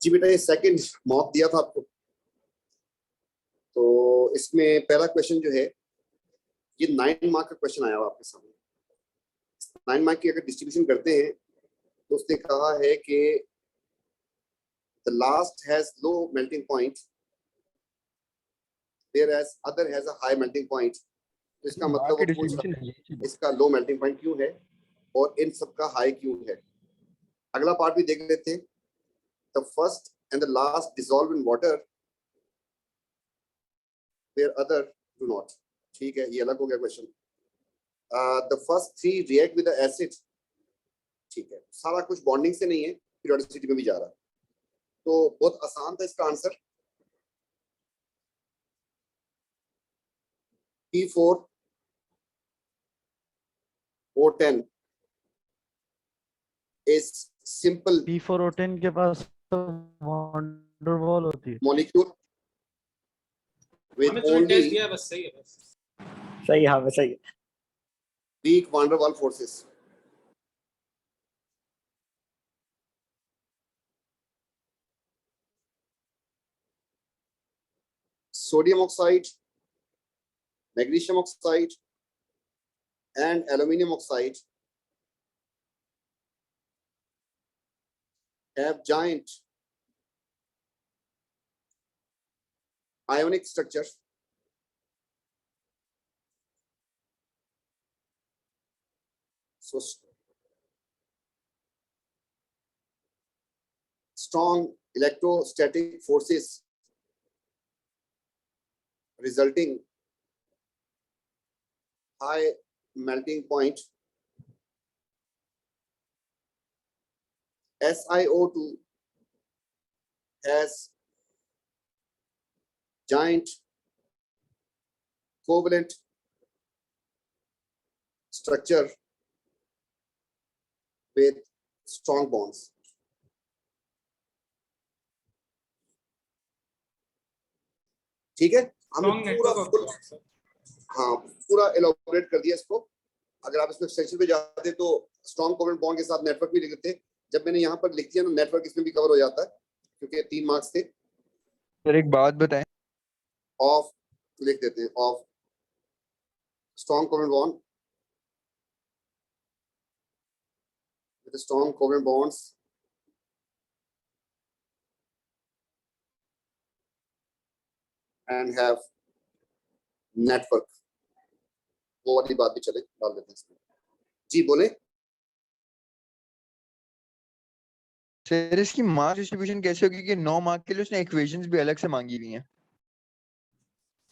जी बेटा ये second mock दिया था आपको, तो इसमें पहला क्वेश्चन जो है ये 9 मार्क का क्वेश्चन आया हुआ आपके सामने। 9 मार्क की अगर डिस्ट्रीब्यूशन करते हैं तो उसने कहा है कि the last has low melting point whereas other has a high melting point। तो इसका मतलब वो पूछ रहा है इसका लो मेल्टिंग पॉइंट क्यों है और इन सब का हाई क्यों है। अगला पार्ट भी देख लेते हैं। The first and the last dissolve in water where other do not। ठीक है, ये अलग हो गया question. The first 3 react with the acid. ठीक है, सारा कुछ बॉन्डिंग से नहीं है, पीरियोडिसिटी में भी जा रहा है, तो बहुत आसान था इसका answer. P4 O10 is simple P4 O10 के पास तो वंडर वॉल होती है molecule with हमें तो only टेस्ट दिया बस, सही है बस। सही है, हाँ सही है। weak van der Waals forces। Sodium oxide, magnesium oxide and aluminum oxide have giant ionic structure so strong electrostatic forces resulting high melting point। SiO2 has giant covalent structure with strong bonds। ठीक है, हमने पूरा हाँ पूरा elaborate कर दिया इसको। अगर आप इसमें सेक्शन पे जाते तो स्ट्रॉन्ग कोवेलेंट बॉन्ड के साथ नेटवर्क भी लिख देते। जब मैंने यहाँ पर लिख दिया ना नेटवर्क, इसमें भी कवर हो जाता है क्योंकि 3 मार्क्स थे। सर एक बात बताएं, ऑफ लिख देते हैं, of strong covalent bond with strong covalent bonds and have network. वो वाली बात भी चले, डाल देते हैं इसमें। जी बोले सर इसकी मार्क्स डिस्ट्रीब्यूशन कैसे होगी कि 9 मार्क के लिए उसने इक्वेशंस भी अलग से मांगी हुई हैं।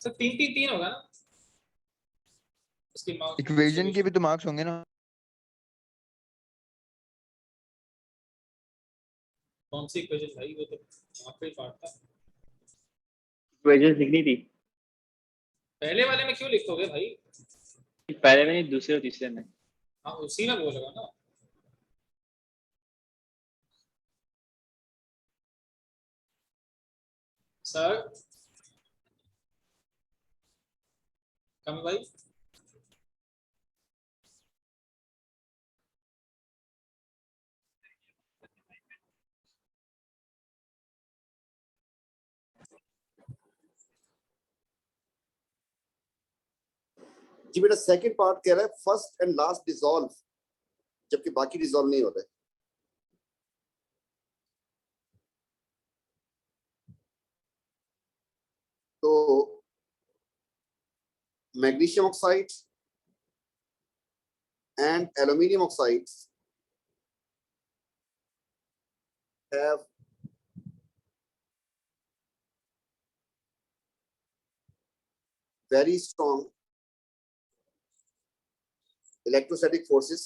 सर 3-3-3 होगा ना उसकी मार्क्स। इक्वेशन के भी तो मार्क्स होंगे ना। कौन सी इक्वेशन भाई, वो तो आखिरी पार्ट था। इक्वेशंस लिखनी थी पहले वाले में क्यों लिखोगे भाई? पहले में नहीं, दूसरे और तीसरे में। हाँ उसी में बोलेगा ना। सर कम भाई जी बेटा सेकंड पार्ट कह रहा है फर्स्ट एंड लास्ट डिसॉल्व, जबकि बाकी डिसॉल्व नहीं हो रहे। तो magnesium oxide and aluminium oxides have very strong electrostatic forces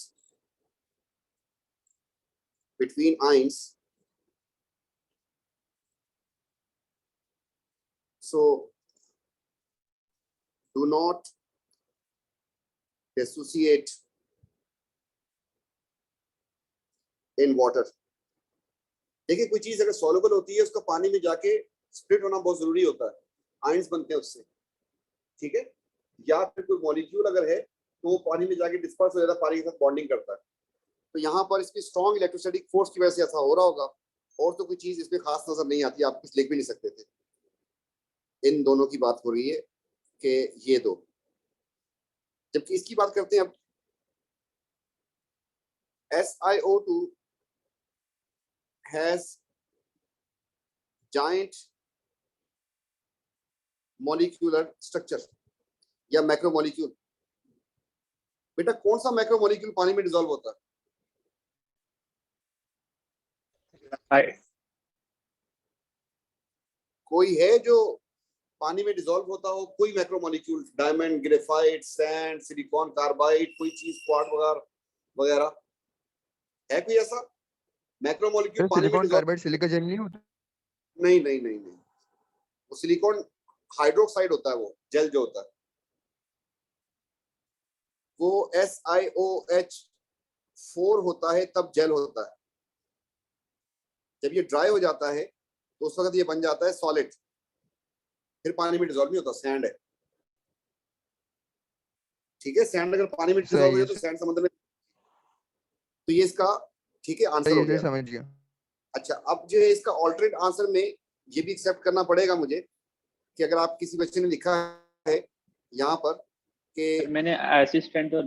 between ions, so do not dissociate in water। देखिए कोई चीज अगर सॉल्युबल होती है उसका पानी में जाके स्प्लिट होना बहुत जरूरी होता है, आयंस बनते हैं उससे, ठीक है। या फिर कोई मॉलिक्यूल अगर है तो वो पानी में जाके डिस्पर्स हो जाता है, पानी के साथ बॉन्डिंग करता है। तो यहाँ पर इसकी स्ट्रॉन्ग इलेक्ट्रोस्टैटिक फोर्स की वजह से ऐसा हो रहा होगा। और तो कोई चीज इसमें खास नजर नहीं आती, आप कुछ लिख भी नहीं सकते थे। इन दोनों की बात हो रही है कि ये दो, जबकि इसकी बात करते हैं अब। SiO2 has giant molecular structure या मैक्रोमोलिक्यूल। बेटा कौन सा मैक्रोमोलिक्यूल पानी में डिसॉल्व होता है? कोई है जो पानी में डिसॉल्व होता हो? कोई macromolecule, diamond, graphite, sand, silicon carbide, कोई चीज, क्वार्ट वगैरह वगैरह, है कोई ऐसा मैक्रोमोलिक्यूल पानी में silicon dissolve? Carbide silica gel नहीं होता? नहीं नहीं नहीं नहीं, वो सिलिकॉन हाइड्रोक्साइड होता है, वो जेल जो होता है वो SiOH4 होता है, तब जेल होता है। जब ये ड्राई हो जाता है तो उस वक्त ये बन जाता है सॉलिड, फिर पानी में डिसॉल्व नहीं होता, सैंड है। ठीक है, सैंड अगर पानी में डिसॉल्व हो जाए तो सैंड समुद्र में, तो ये इसका ठीक है आंसर हो गया। समझ गया। अच्छा, अब जो है इसका ऑल्टरनेट आंसर में ये भी एक्सेप्ट करना पड़ेगा मुझे कि अगर आप किसी बच्चे ने लिखा है यहाँ पर कि मैंने एसिड स्ट्रेंथ और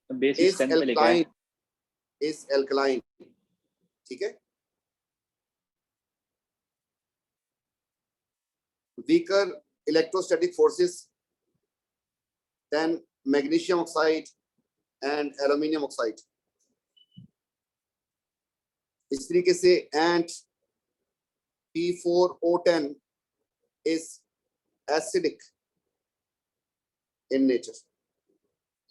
बेस इस स्ट्रेंथ पे लिखा है। एल्कलाइन, ठीक है, weaker electrostatic forces than magnesium oxide and aluminium oxide। इस तरीके से and P4O10 is acidic in nature।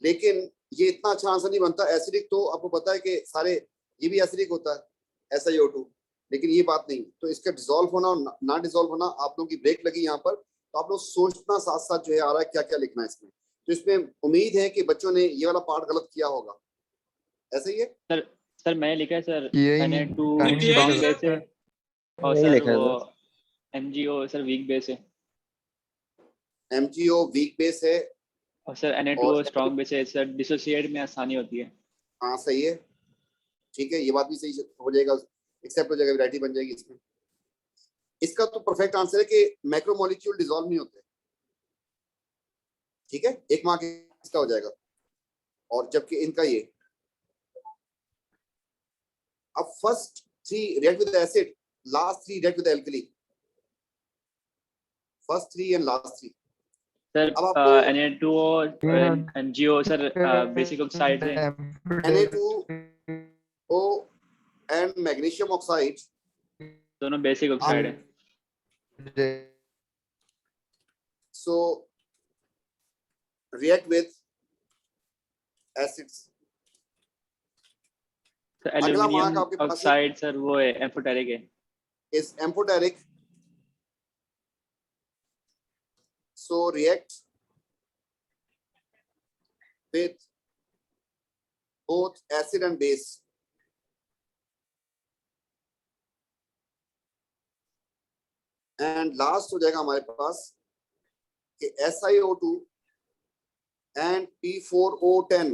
लेकिन ये इतना अच्छा आंसर नहीं बनता। एसिडिक तो आपको पता है कि सारे, ये भी एसिडिक होता है SiO2, लेकिन ये बात नहीं। तो इसका डिसॉल्व होना और ना डिसॉल्व होना, आप लोगों की ब्रेक लगी यहाँ पर, तो आप लोग सोचना साथ साथ जो है आ रहा है क्या क्या लिखना है इसमें। तो इसमें उम्मीद है कि बच्चों ने ये वाला पार्ट गलत किया होगा, ऐसा ही है सर मैंने लिखा है सर Na2 यही स्ट्रॉन्ग है बेस है और यही सर लिखा है वो MgO सर वीक बेस है MgO वीक बेस है और सर Na2 स्ट्रॉन्ग बेस है सर, डिसोसिएट में आसानी होती है। हाँ सही है, ठीक है, ये बात भी सही हो जाएगा, एक्सेप्ट हो जाएगा, वैरायटी बन जाएगी इसमें। इसका तो परफेक्ट आंसर है कि मैक्रोमोलिक्यूल डिसॉल्व नहीं होते, ठीक है, 1 मार्क इसका हो जाएगा। और जबकि इनका ये, अब first 3 react with acid, last 3 react with alkali, first 3 and last 3। Sir अब आपको Na2 और MgO सर बेसिक ऑक्साइड है। Na2O एंड मैग्नीशियम ऑक्साइड दोनों बेसिक ऑक्साइड है। so react with acids। Sir अगला मार्क एल्यूमिनियम आपके पास ऑक्साइड सर वो है एम्फोटेरिक है। is amphoteric, so react with both acid and base। And last हो जाएगा हमारे पास कि SiO2 and P4O10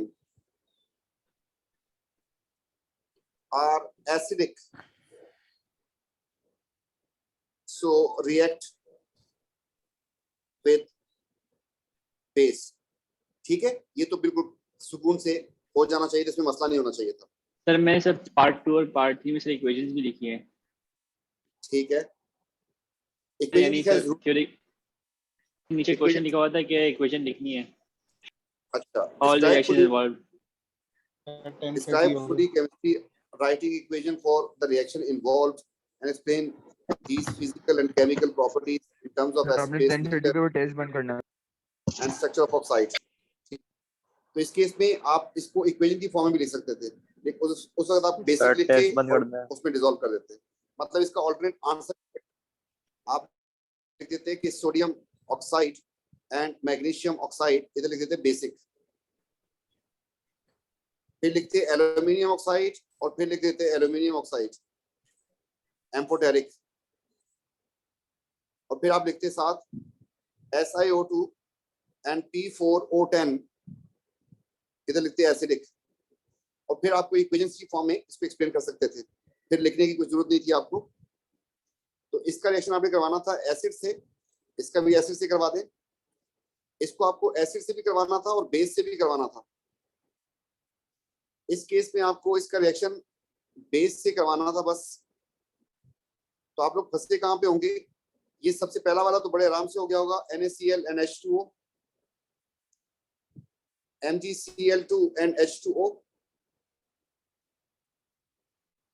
are acidic, so react with base। ठीक है, ये तो बिल्कुल सुकून से हो जाना चाहिए, इसमें मसला नहीं होना चाहिए था। सर मैंने सर पार्ट 2 और पार्ट 3 में सर इक्वेशंस भी लिखी है। ठीक है, यानी सर थ्योरी नीचे क्वेश्चन लिखा हुआ था कि इक्वेशन लिखनी है। अच्छा, all the reactions involved. describe fully chemistry writing equation for the reaction involved and explain these physical and chemical properties in terms of acid base आपने 10:30 पे वो टेस्ट बंद करना है। and structure of oxides। तो इस केस में आप इसको इक्वेशन की फॉर्म में भी लिख सकते थे, लेकिन उस वक्त आप बेसिक लिख के उसमें डिसॉल्व कर देते। मतलब इसका ऑल्टरनेट आंसर आप लिख देते कि sodium oxide and magnesium oxide, इधर लिख देते बेसिक, फिर लिखते एल्यूमिनियम ऑक्साइड और फिर लिख देते एल्यूमिनियम ऑक्साइड एम्फोटेरिक, और फिर आप लिखते साथ SiO2 एंड P4O10, इधर लिखते एसिडिक, और फिर आपको इक्वेशंस की फॉर्म में इसको एक्सप्लेन कर सकते थे। फिर लिखने की कोई जरूरत नहीं थी आपको, तो इसका रिएक्शन आपने करवाना था एसिड से, इसका भी एसिड से करवा दें, इसको आपको एसिड से भी करवाना था और बेस से भी करवाना था। इस केस में आपको इसका रिएक्शन बेस से करवाना था बस। तो आप लोग फंसे कहां पे होंगे? ये सबसे पहला वाला तो बड़े आराम से हो गया होगा, NaCl and H2O, MgCl2 and H2O,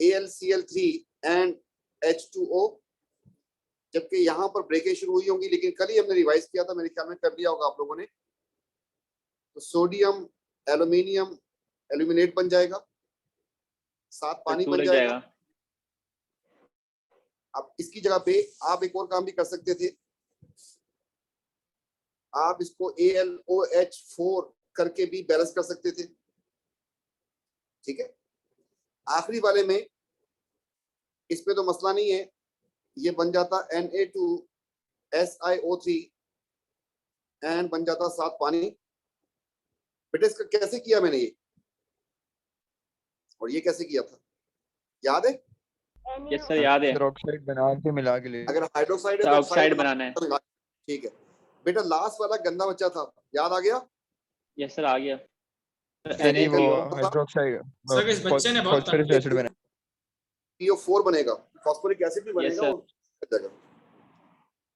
AlCl3 and H2O। जबकि यहां पर ब्रेकेज शुरू हुई होंगी, लेकिन कल ही हमने रिवाइज किया था, मेरे ख्याल में कर लिया होगा आप लोगों ने। तो सोडियम एल्यूमिनियम एल्यूमिनेट बन जाएगा, साथ पानी टू बन लग जाएगा। जाएगा। अब इसकी जगह पे आप एक और काम भी कर सकते थे, आप इसको AlOH4 करके भी बैलेंस कर सकते थे। ठीक है, आखिरी वाले में इसमें तो मसला नहीं है, ये बन जाता Na2SiO3 एंड बन जाता साथ पानी। बेटा इसका कैसे किया मैंने ये, और ये कैसे किया था, याद है? यस सर, याद है। ऑक्साइड बना के मिला के ले। अगर हाइड्रोक्साइड है तो ऑक्साइड बनाना है। ठीक है बेटा, लास्ट वाला गंदा बच्चा था, याद आ गया? यस सर, आ गया। नहीं वो हाइड्रोक्साइड सर इस बच्चे ने बहुत फास्फोरस एसिड बना। PO4 बनेगा, फास्फोरिक एसिड भी Yes, बनेगा और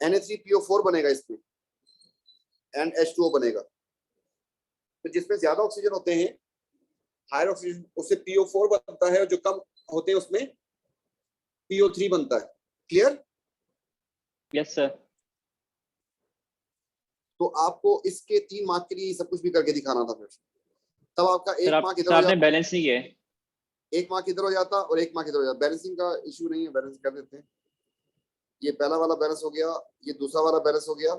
Na3PO4 बनेगा इसमें एंड H2O बनेगा। तो जिसमें ज्यादा ऑक्सीजन होते हैं, हायर ऑक्सीजन, उससे PO4 बनता है, और जो कम होते हैं उसमें PO3 बनता है। क्लियर? Yes sir. तो आपको इसके 3 मार्क के लिए सब कुछ भी करके दिखाना था, फिर तब आपका सर 1 आप मार्क इधर सर हो आपने जाता, बैलेंस नहीं किया है। 1 मार्क इधर हो जाता और 1 मार्क इधर हो जाता। बैलेंसिंग का इशू नहीं है, बैलेंस कर देते हैं। ये पहला वाला बैलेंस हो गया, ये दूसरा वाला बैलेंस हो गया।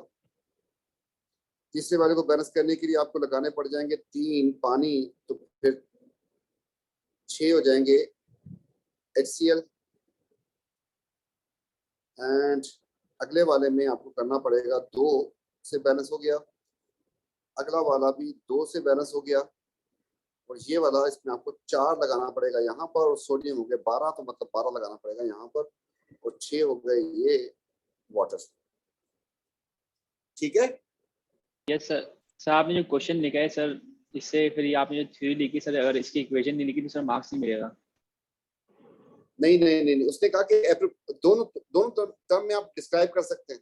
तीसरे वाले को बैलेंस करने के लिए आपको लगाने पड़ जाएंगे 3 पानी, तो फिर 6 हो जाएंगे HCl। एंड अगले वाले में आपको करना पड़ेगा 2 से बैलेंस हो गया, अगला वाला भी 2 से बैलेंस हो गया, और ये वाला इसमें आपको 4 लगाना पड़ेगा यहाँ पर, और सोडियम हो गया 12, तो मतलब 12 लगाना पड़ेगा यहाँ पर, और 6 हो गए ये वाटर। ठीक है? Yes sir. सर आपने जो क्वेश्चन लिखा है सर, इससे फिर आपने जो थ्योरी लिखी सर, अगर इसकी इक्वेशन नहीं लिखी तो सर मार्क्स नहीं मिलेगा। नहीं नहीं नहीं, नहीं। उसने कहा कि दोनों टर्म में आप डिस्क्राइब कर सकते हैं,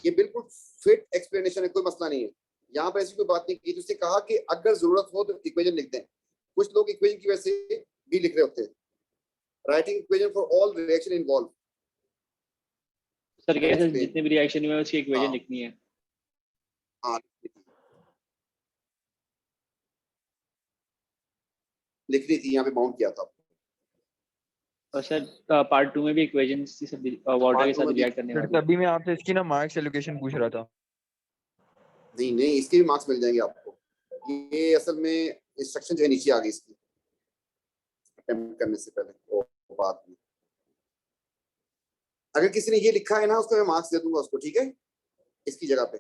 ये बिल्कुल फिट एक्सप्लेनेशन है, कोई मसला नहीं है, यहाँ पर ऐसी कोई बात नहीं की। तो उसने कहा कि अगर जरूरत हो तो इक्वेशन लिख दें। कुछ लोग इक्वेशन की वजह से भी लिख रहे होते हैं, writing equation for all reaction involve. Sir कैसे जितने भी रिएक्शन हुए उसकी इक्वेशन लिखनी है। हाँ, लिखनी थी, यहाँ पे माउंट किया था। और सर पार्ट 2 में भी इक्वेशंस थी सब वाटर के साथ रिएक्ट करने वाली। तभी मैं आपसे इसकी ना मार्क्स एलोकेशन पूछ रहा था। नहीं नहीं, इसके भी मार्क्स मिल जाएंगे आपको। ये असल में इंस्ट्रक्शन जो है नीचे आ गई इसकी अटेम्प्ट करने से पहले, वो बाद में। अगर किसी ने ये लिखा है ना, उसको मैं मार्क्स दे दूंगा उसको, ठीक है, इसकी जगह पे।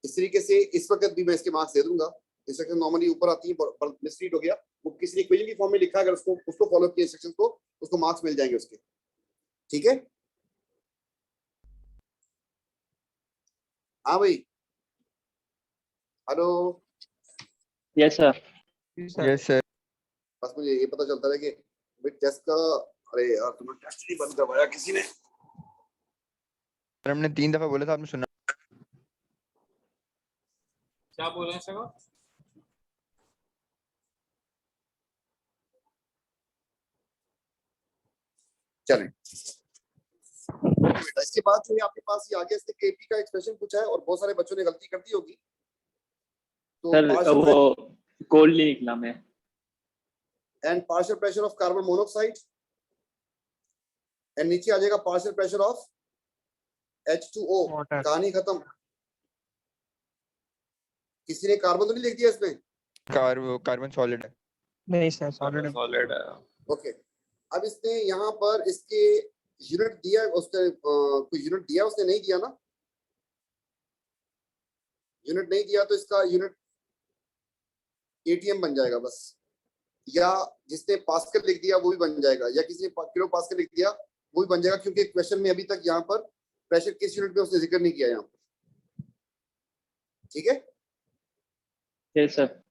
इस तरीके से इस वक्त भी मैं इसके मार्क्स दे दूंगा। इंस्ट्रक्शन नॉर्मली ऊपर आती है, पर मिसरीड हो गया, वो किसी ने इक्वेशन की फॉर्म में लिखा, अगर उसको फॉलो किया इंस्ट्रक्शन को, उसको मार्क्स मिल जाएंगे उसके। ठीक है? हाँ भाई, hello. Yes sir. Yes sir. बस मुझे ये पता चलता है कि टेस्ट का, अरे यार तुमने टेस्ट नहीं बंद करवाया किसी ने। हमने 3 दफा बोला था, आपने सुना? क्या बोल रहे हैं सर? चलें, बेटा इसके बाद जो है आपके पास ये आगे इसने केपी का एक्सप्रेशन पूछा है, और बहुत सारे बच्चों ने गलती कर दी होगी। तो सर वो कोल्ड नहीं निकला मैं। And partial pressure of carbon monoxide, and नीचे आ जाएगा पार्शियल प्रेशर ऑफ H2O। कहानी खत्म। किसी ने कार्बन तो नहीं लिख दिया इसमें? कार्बन सॉलिड है। नहीं सर, सॉलिड है। ओके, अब इसने यहाँ पर इसके यूनिट दिया, उसने कोई यूनिट दिया, उसने नहीं दिया ना, यूनिट नहीं दिया, तो इसका यूनिट ATM बन जाएगा बस, या जिसने पास्कल लिख दिया वो भी बन जाएगा, या किसी ने किलो पास्कल लिख दिया वो भी बन जाएगा, क्योंकि क्वेश्चन में अभी तक यहाँ पर प्रेशर किस यूनिट में उसने जिक्र नहीं किया यहाँ पर। ठीक है, यस सर।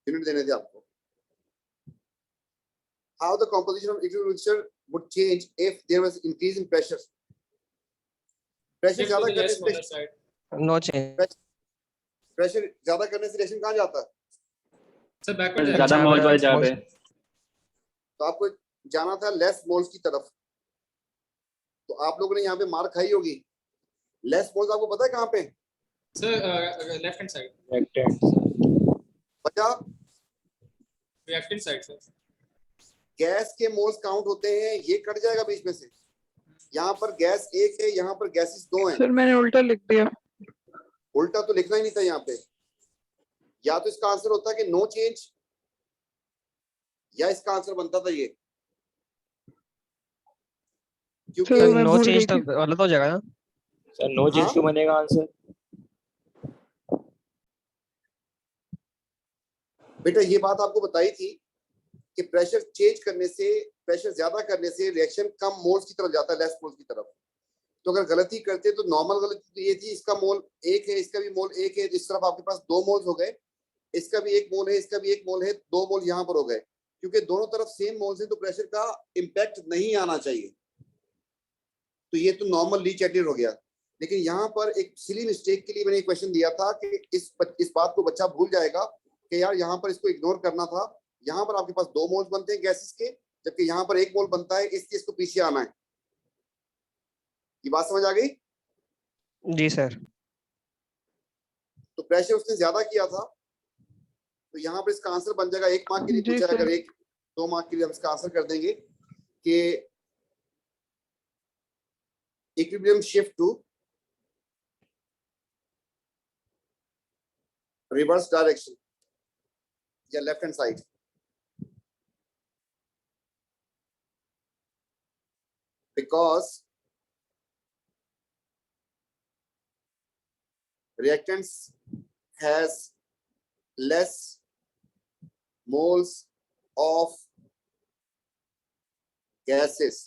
यूनिट देने थे आपको। How the composition of equilibrium mixture would change if there was increase in pressure? Pressure Shift to ज्यादा the करने less smaller से side. No change. प्रेशर ज्यादा करने से रिएक्शन कहाँ जाता है? Sir, backward ज्यादा direction. मोल्स वाली जगह पे। तो आपको जाना था लेस मोल्स की तरफ, तो आप लोगों ने यहाँ पे मार खाई होगी। लेस मोल्स आपको पता है कहाँ पे? Sir, left hand side. बचा Reactant side, sir. गैस के मोल्स काउंट होते हैं, ये कट जाएगा बीच में से। यहाँ पर गैस एक है, यहाँ पर गैसेस दो हैं। सर मैंने उल्टा लिख दिया। उल्टा तो लिखना ही नहीं था यहाँ पे। या तो इसका आंसर होता है कि नो चेंज, या इसका आंसर बनता था ये, क्योंकि सर, मैं नो भूल चेंज गई तो थी। गलत हो जाएगा ना। सर नो चेंज हाँ? क्यों बनेगा आंसर? बेटा ये बात आपको बताई थी कि प्रेशर चेंज करने से, प्रेशर ज्यादा करने से रिएक्शन कम मोल्स की तरफ जाता है, लेस मोल्स की तरफ। तो अगर गलती करते तो नॉर्मल गलती तो ये थी, इसका मोल एक है, इसका भी मोल एक है, तो इस तरफ आपके पास दो मोल्स हो गए, इसका भी एक मोल है, इसका भी एक मोल है, दो मोल यहाँ पर हो गए। क्योंकि दोनों तरफ सेम मोल्स हैं तो प्रेशर का इम्पैक्ट नहीं आना चाहिए, तो ये तो नॉर्मल लीच एटियर हो गया। लेकिन यहाँ पर एक सिली मिस्टेक के लिए मैंने क्वेश्चन दिया था कि इस बात को बच्चा भूल जाएगा कि यार यहाँ पर इसको इग्नोर करना था। यहाँ पर आपके पास दो मोल्स बनते हैं गैसेस के, जबकि यहाँ पर एक मोल बनता है, इसलिए इसको पीछे आना है। ये बात समझ आ गई? जी सर। तो प्रेशर उसने ज्यादा किया था, तो यहाँ पर इसका आंसर बन जाएगा, 1 मार्क के लिए जी पूछा है, सर। अगर 2 मार्क के लिए हम इसका आंसर कर देंगे कि equilibrium shift to reverse direction या left hand side. Because reactants has less moles of gases.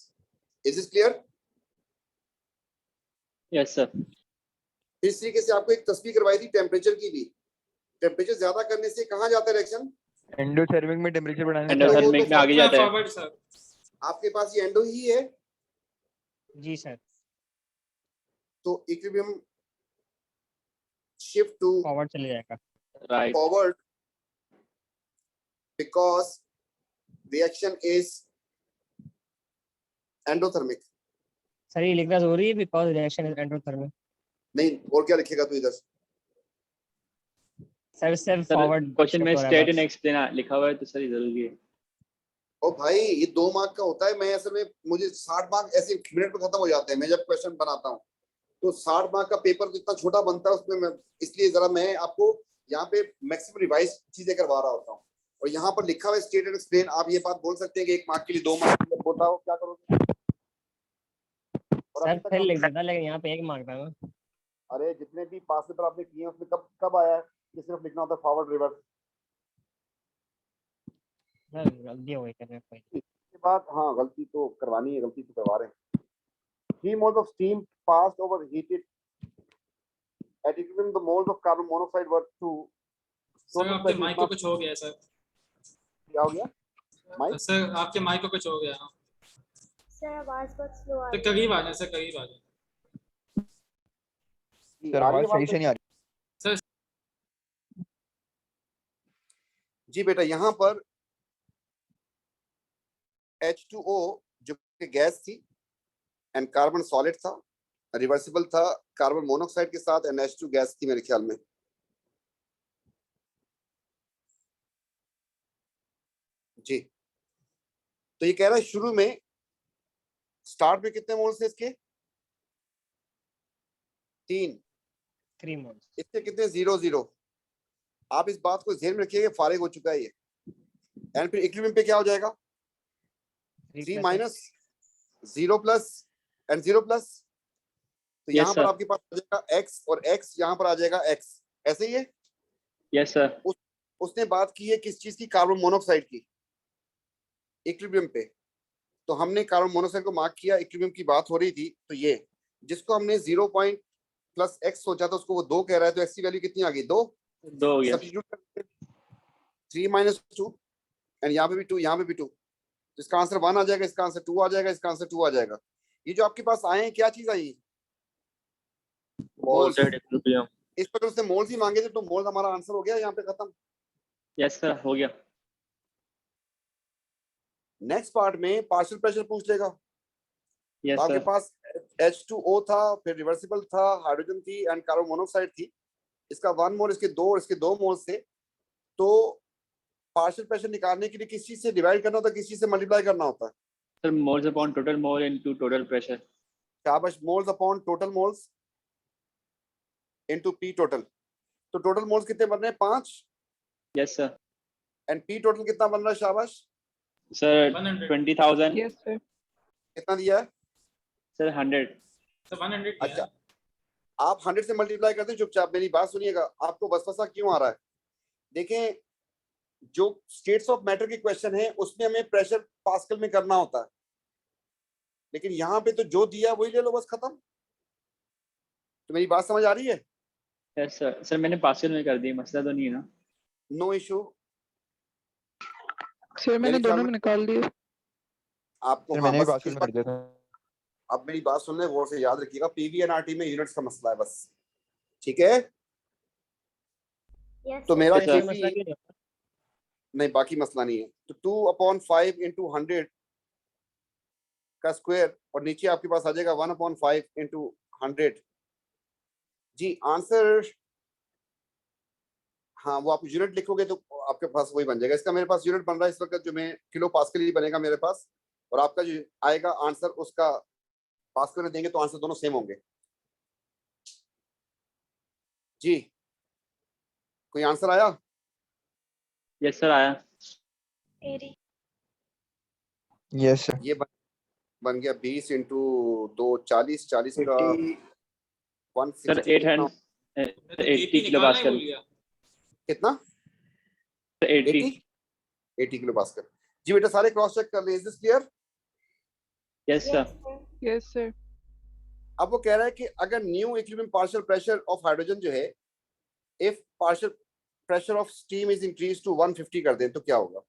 Is this clear? Yes sir. इस तरीके से आपको एक तस्वीर करवाई थी टेम्परेचर की भी। टेम्परेचर ज्यादा करने से कहाँ जाता है रिएक्शन? एंडोथर्मिक में टेम्परेचर बढ़ाने से एंडोथर्मिक में आगे जाता है। Forward, sir. आपके पास ये एंडो ही है, जी सर। तो इक्विलिब्रियम शिफ्ट टू फॉरवर्ड चले जाएगा। Right. forward because reaction is endothermic. Sir ये लिखना जरूरी है बिकॉज़ रिएक्शन इज एंडोथर्मिक। नहीं, और क्या लिखेगा तू इधर? सर सर फॉरवर्ड क्वेश्चन में स्टेट एंड एक्सप्लेन लिखा हुआ है तो सर ये जरूरी है। ओ भाई, ये 2 मार्क का होता है। मैं असल में मुझे 60 मार्क ऐसे मिनट में खत्म हो जाते हैं। मैं जब क्वेश्चन बनाता हूँ तो 60 मार्क का पेपर तो इतना छोटा बनता है उसमें, मैं इसलिए जरा मैं आपको यहाँ पे मैक्सिमम रिवाइज चीजें करवा रहा होता हूँ। और यहाँ पर लिखा हुआ है स्टेट एंड एक्सप्लेन। आप ये बात बोल सकते हैं कि 1 मार्क के लिए 2 मार्क के लिए बताओ क्या करोगे? और सर अभी तक फिर हम- लिख देता लेकिन यहाँ पे 1 मार्क था ना। अरे जितने भी पास पेपर आपने किए हैं उसमें कब आया है कि सिर्फ लिखना होता है फॉरवर्ड रिवर्स? सर गलती हो गई करने कोई। के बाद हाँ, गलती तो करवानी है, गलती तो करवा रहे हैं। 3 moles of steam passed over heated at equilibrium. The moles of carbon monoxide were 2. Sir आपके माइक को कुछ हो गया सर। क्या हो गया? माइक? सर आपके माइक को कुछ हो गया। सर आवाज बहुत स्लो आ तो रही है। करीब आ जाए सर, करीब आ जाए। सर आवाज सही से नहीं आ रही। जी बेटा, यहाँ पर H2O जो कि गैस थी एंड कार्बन सॉलिड था, रिवर्सिबल था कार्बन मोनोऑक्साइड के साथ, NH2 गैस थी मेरे ख्याल में। जी, तो ये कह रहा है शुरू में स्टार्ट में कितने मोल्स थे इसके? 3 मोल्स। इससे कितने? 0 0। आप इस बात को ध्यान में रखिएगा, फारिग हो चुका है ये। एंड फिर इक्विलिब्रियम पे क्या हो जाएगा? 3 माइनस 0 प्लस एंड 0 प्लस। तो यहाँ पर आपके पास आ जाएगा x और x यहाँ पर आ जाएगा x। ऐसे ही है? Yes sir. उसने बात की है किस चीज की? कार्बन मोनोऑक्साइड की इक्विलिब्रियम पे। तो हमने कार्बन मोनोऑक्साइड को मार्क किया, इक्विलिब्रियम की बात हो रही थी, तो ये जिसको हमने 0 पॉइंट प्लस एक्स सोचा था उसको वो 2 कह रहा है, तो एक्स की वैल्यू कितनी आ गई 2, 2 हो गया। सब्स्टिट्यूट करते 3 माइनस 2 एंड यहाँ पे भी 2, यहाँ पे भी 2, तो इसका आंसर 1 आ जाएगा, इसका आंसर 2 आ जाएगा, इसका आंसर 2 आ जाएगा। ये जो आपके पास आए हैं क्या चीज आई, मोल्स। इस पर उसने मोल्स ही मांगे थे, तो मोल्स हमारा आंसर हो गया, यहाँ पे खत्म। यस सर, हो गया। नेक्स्ट पार्ट में पार्शियल प्रेशर पूछ लेगा। यस आपके सर। पास H2O था, फिर रिवर्सिबल था, हाइड्रोजन थी एंड कार्बन मोनोऑक्साइड थी। इसका 1 मोल, इसके 2 और इसके 2 मोल्स थे। तो पार्शियल प्रेशर निकालने के लिए किस चीज से डिवाइड करना होता है, किस चीज से मल्टीप्लाई करना होता है? Sir moles upon total mole into total pressure. शाबाश, moles upon total moles into P total. तो टोटल मोल्स कितने बन रहे हैं 5 yes sir. And P total कितना बन रहा है? शाबाश सर 100। 20,000। Yes sir. कितना दिया है? सर 100। सर 100 अच्छा, आप 100 से मल्टीप्लाई करते हैं। चुपचाप मेरी बात सुनिएगा, आपको वसवसा क्यों आ रहा है? देखें, जो स्टेट्स ऑफ मैटर के क्वेश्चन है उसमें हमें प्रेशर पास्कल में करना होता है, लेकिन यहाँ पे तो जो दिया वही ले लो, बस खत्म। तो मेरी बात समझ आ रही है? Yes sir. सर मैंने पास्कल में कर दी, मसला तो नहीं है ना? No issue. सर मैंने दोनों में निकाल दिए। आपको सर हाँ, मैंने भी बस पास्कल इस में बार कर दिया था। अब मेरी बात सुन ले, गौर से याद रखिएगा, पीवीएनआरटी में यूनिट्स का मसला है बस, ठीक है? Yes, तो sir. मेरा Yes, sir. मसला KP क्यों नहीं होता? नहीं, बाकी मसला नहीं है। तो 2/5 इंटू 100 का स्क्वायर और नीचे आपके पास आ जाएगा 1/5 इंटू 100। जी आंसर, हाँ वो आप यूनिट लिखोगे तो आपके पास वही बन जाएगा। इसका मेरे पास यूनिट बन रहा है इस वक्त जो मैं किलो पास्कल ही बनेगा मेरे पास, और आपका जो आएगा आंसर उसका पास्कल में देंगे तो आंसर दोनों सेम होंगे। जी कोई आंसर आया? यस सर, आया। 80. Yes sir. ये बन गया 20 इंटू 2 40, 40 का 160 सर 800 80 किलो पास्कल। कितना? 80। 80 किलो पास्कल। जी बेटा सारे क्रॉस चेक कर ले, is this clear? Yes Yes, sir. sir. Yes sir. अब वो कह रहा है कि अगर new equilibrium partial pressure of hydrogen जो है, if partial pressure of steam is increase to 150 कर दें तो क्या होगा?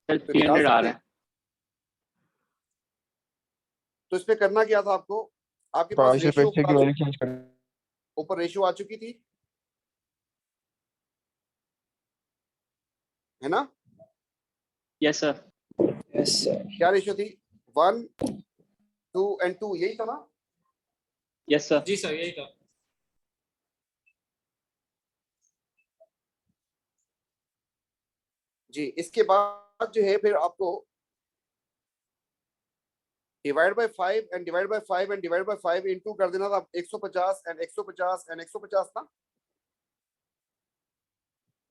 सर तो निकाल 300 आ सकते रहा हैं। है। तो इस पे करना क्या था आपको? आपके पास पार्शियल रेशियो प्रेशर की वैल्यू चेंज कर। ऊपर रेशियो आ चुकी थी, है ना? Yes sir. क्या रेशियो थी? 1 2 एंड 2, यही था ना? Yes sir. जी सर, यही था। जी इसके बाद जो है फिर आपको divide by 5 and divide by 5 and divide by 5 into कर देना था। 150 एंड 150 एंड 150 था।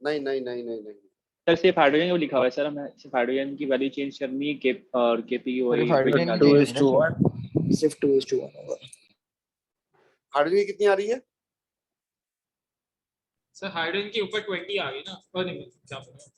नहीं नहीं नहीं नहीं नहीं, सर सिर्फ हाइड्रोजन को लिखा हुआ है सर, हमें सिर्फ हाइड्रोजन की वैल्यू चेंज करनी है, के और केपी की वही हाइड्रोजन निकाल की देंगे। 2:1 सिर्फ 2:1 होगा। हाइड्रोजन की कितनी आ रही है? सर हाइड्रोजन के ऊपर 20 आ गई ना, और नहीं क्या बोला?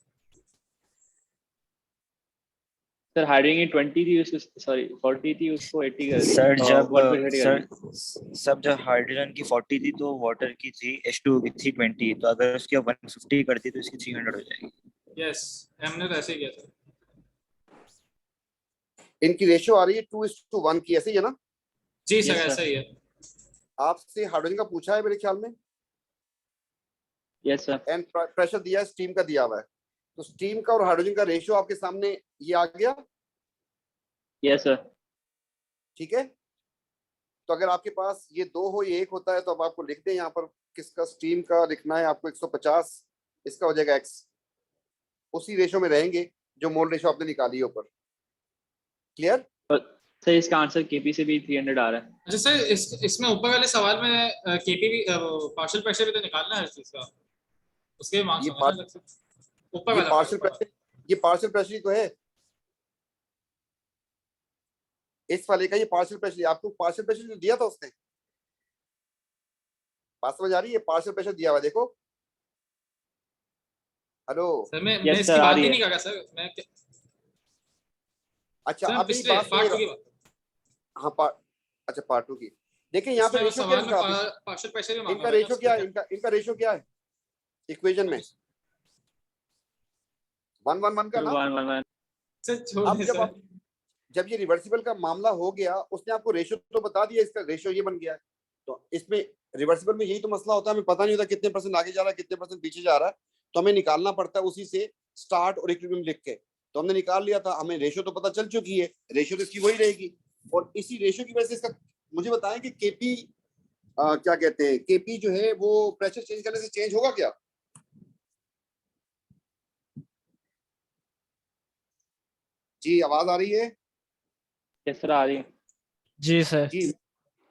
सर हाइड्रोजन की 20 थी, उसको सॉरी 40 थी, उसको 80 कर दी। सर जब 150 कर दी। सब जब हाइड्रोजन की 40 थी तो वाटर की थी H2 की थी 20, तो अगर उसकी 150 कर दी तो इसकी 300 हो जाएगी। यस, हमने तो ऐसे ही किया था। इनकी रेशियो आ रही है 2:1 की, ऐसे ही है ना? जी सर, Yes, sir. ऐसा ही है। आपसे हाइड्रोजन का पूछा है मेरे ख्याल में, यस सर। एंड प्रेशर दिया है, स्टीम का दिया हुआ है। तो स्टीम का और हाइड्रोजन का रेशियो आपके सामने ये आ गया, यस सर। ठीक है? तो अगर आपके पास ये 2 हो, ये 1 होता है, तो अब आपको लिख दें यहाँ पर किसका स्टीम का लिखना है आपको 150, इसका हो जाएगा x। उसी रेशियो में रहेंगे जो मोल रेशियो आपने निकाली है ऊपर। क्लियर? सर इसका आंसर केपी से भी 300 आ रहा है। अच्छा सर, इसमें ऊपर वाले सवाल में केपी भी पार्शियल प्रेशर भी तो निकालना है हर चीज का, उसके मार्क्स ये होंगे ना अलग से। ऊपर वाला पार्शियल प्रेशर, ये पार्शियल प्रेशर ही तो है इस वाले का। ये पार्शियल प्रेशर, आपको पार्शियल प्रेशर जो दिया था उसने, बात समझ आ रही है? पार्शियल प्रेशर दिया हुआ देखो। हेलो सर मैं Yes, इसकी sir, आ बात रही ही है। नहीं कर रहा सर, मैं अच्छा सर आप मेरी पिछले बात पार्ट सुनिएगा। की बात। हाँ अच्छा पार्ट 2 की देखिए यहाँ पे इसमें रेशियो क्या सवाल में लिखा है? पार्शियल प्रेशर भी मांगा इनका हुआ है ना, रेशियो क्या है? उसमें इनका रेशियो क्या है इक्वेशन में? 1-1-1 का सर ना। 1-1-1 सर छोड़ अब दे सर। जब ये रिवर्सिबल का मामला हो गया, उसने आपको रेशियो तो बता दिया, इसका रेशियो ये बन गया है। तो इसमें रिवर्सिबल में यही तो मसला होता है, हमें पता नहीं होता कितने परसेंट आगे जा रहा है, कितने परसेंट पीछे जा रहा है, तो हमें निकालना पड़ता है उसी से स्टार्ट और इक्विलिब्रियम लिख के। तो हमने निकाल लिया था, हमें रेशियो तो पता चल चुकी है, रेशियो तो इसकी वही रहेगी। और इसी रेशियो की वजह से इसका मुझे बताएं कि केपी क्या कहते हैं, केपी जो है वो प्रेशर चेंज करने से चेंज होगा क्या? जी आवाज आ रही है? यस सर आ रही है। जी सर। जी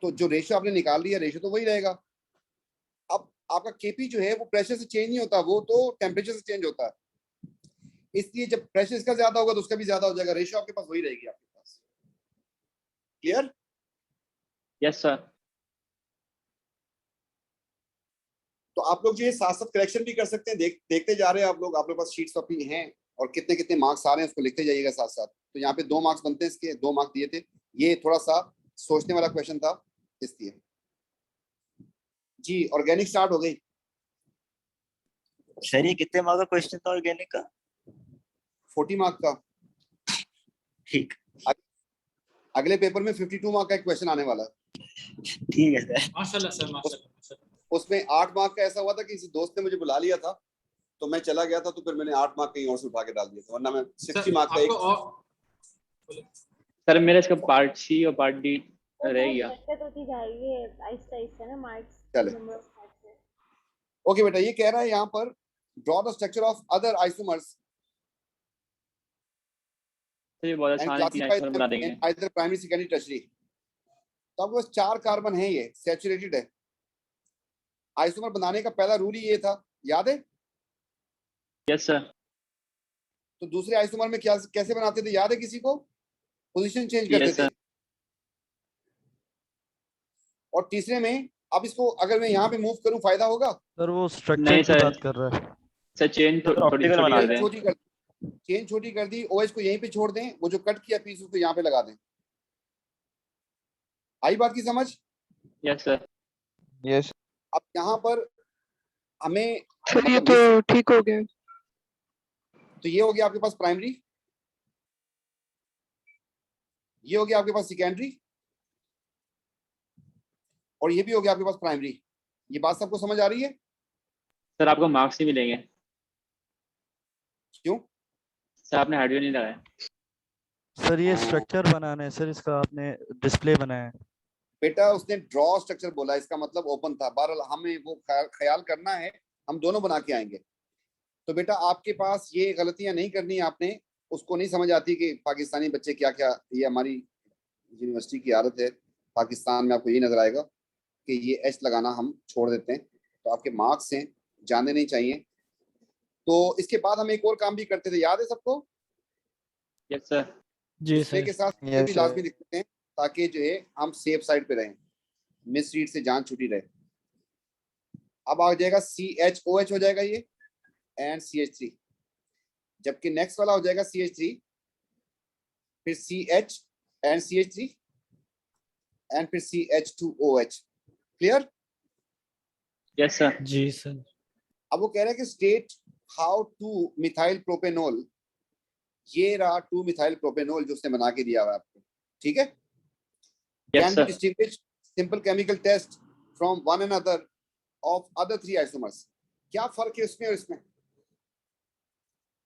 तो जो रेशियो आपने निकाल लिया, रेशियो तो वही रहेगा। अब आपका केपी जो है वो प्रेशर से चेंज नहीं होता, वो तो टेम्परेचर से चेंज होता है। इसलिए जब प्रेशर इसका ज्यादा होगा तो उसका भी ज्यादा हो जाएगा, रेशियो आपके पास वही रहेगी आपके पास। क्लियर? Yes sir. तो आप लोग जो है साथ साथ करेक्शन भी कर सकते हैं, देखते जा रहे हैं आप लोग, आप लोग पास शीट्स कॉपी हैं और कितने कितने मार्क्स आ रहे हैं उसको लिखते जाइएगा साथ साथ। तो यहाँ पे 2 मार्क्स बनते हैं, इसके 2 मार्क्स दिए थे। ये थोड़ा सा सोचने वाला क्वेश्चन था इसलिए। जी ऑर्गेनिक स्टार्ट हो गई। सर ये कितने मार्क का क्वेश्चन था ऑर्गेनिक का? 40 मार्क का। ठीक अगले पेपर में 52 मार्क का एक क्वेश्चन आने वाला है। ठीक है सर। माशाल्लाह सर, माशाल्लाह। उसमें 8 मार्क का ऐसा हुआ था कि किसी दोस्त ने मुझे बुला लिया था, तो मैं चला गया था, तो फिर मैंने 8 मार्क कहीं और से उठा के डाल दिया था, वरना मैं 60 मार्क का एक। सर मेरा इसका पार्ट सी और पार्ट डी रह गया। दिक्कत होती जाएगी आहिस्ता आहिस्ता ना मार्क्स। चले ओके बेटा, ये कह रहा है यहाँ पर draw the structure of other isomers sir ये बहुत एंड आसान है, 3 आइसोमर बना देंगे। Classify either primary secondary tertiary. तो आपके पास 4 कार्बन है, ये सैचुरेटेड है। आइसोमर बनाने का पहला रूल ही ये था, याद है? Yes sir. तो दूसरे आइसोमर में क्या कैसे बनाते थे, याद है किसी को? पोजीशन चेंज करते Yes, थे। sir. और तीसरे में अब इसको अगर मैं यहाँ पे मूव करूं फायदा होगा? सर वो स्ट्रक्चर नहीं की सर। बात कर रहा है। सर चेन थोड़ी ऑप्टिकल छोटी बना कर दें। दें। छोटी कर, चेन छोटी कर दी, ओएच को यहीं पे छोड़ दें, वो जो कट किया पीस उसको यहाँ पे लगा दें। आई बात की समझ? Yes sir. यस अब यहाँ पर हमें सर ये तो ठीक हो गया। तो ये हो गया आपके पास प्राइमरी, ये हो गया आपके पास सेकेंडरी, और ये भी हो गया आपके पास प्राइमरी। ये बात सबको समझ आ रही है? सर आपको मार्क्स ही मिलेंगे। क्यों? सर आपने हार्डवेयर नहीं लगाया। सर ये स्ट्रक्चर बनाना है सर, इसका आपने डिस्प्ले बनाया है। बेटा उसने ड्रॉ स्ट्रक्चर बोला, इसका मतलब ओपन था। बहरहाल हमें वो ख्याल करना है, हम दोनों बना के आएंगे। तो बेटा आपके पास ये गलतियां नहीं करनी है आपने, उसको नहीं समझ आती कि पाकिस्तानी बच्चे क्या क्या, ये हमारी यूनिवर्सिटी की आदत है। पाकिस्तान में आपको ये नजर आएगा कि ये एच लगाना हम छोड़ देते हैं, तो आपके मार्क्स हैं, जाने नहीं चाहिए। तो इसके बाद हम एक और काम भी करते थे, याद है सबको? Yes sir. जी डिस्प्ले सर। के साथ Yes, भी sir. लाजमी लिखते हैं, ताकि जो है हम सेफ साइड पे रहें, मिस रीड से जान छुटी रहे। अब आ जाएगा CHOH हो जाएगा ये, एंड CH3, जबकि नेक्स्ट वाला हो जाएगा CH3, फिर CH एंड CH3, एंड फिर CH2OH। क्लियर? Yes sir. जी सर। अब वो कह रहा है कि स्टेट हाउ 2 मिथाइल प्रोपेनॉल, ये रहा 2 मिथाइल प्रोपेनॉल जो उसने बना के दिया हुआ आपको, ठीक है? Yes Can be sir. distinguished simple chemical test from one another of other 3 isomers। क्या फर्क है इसमें और इसमें?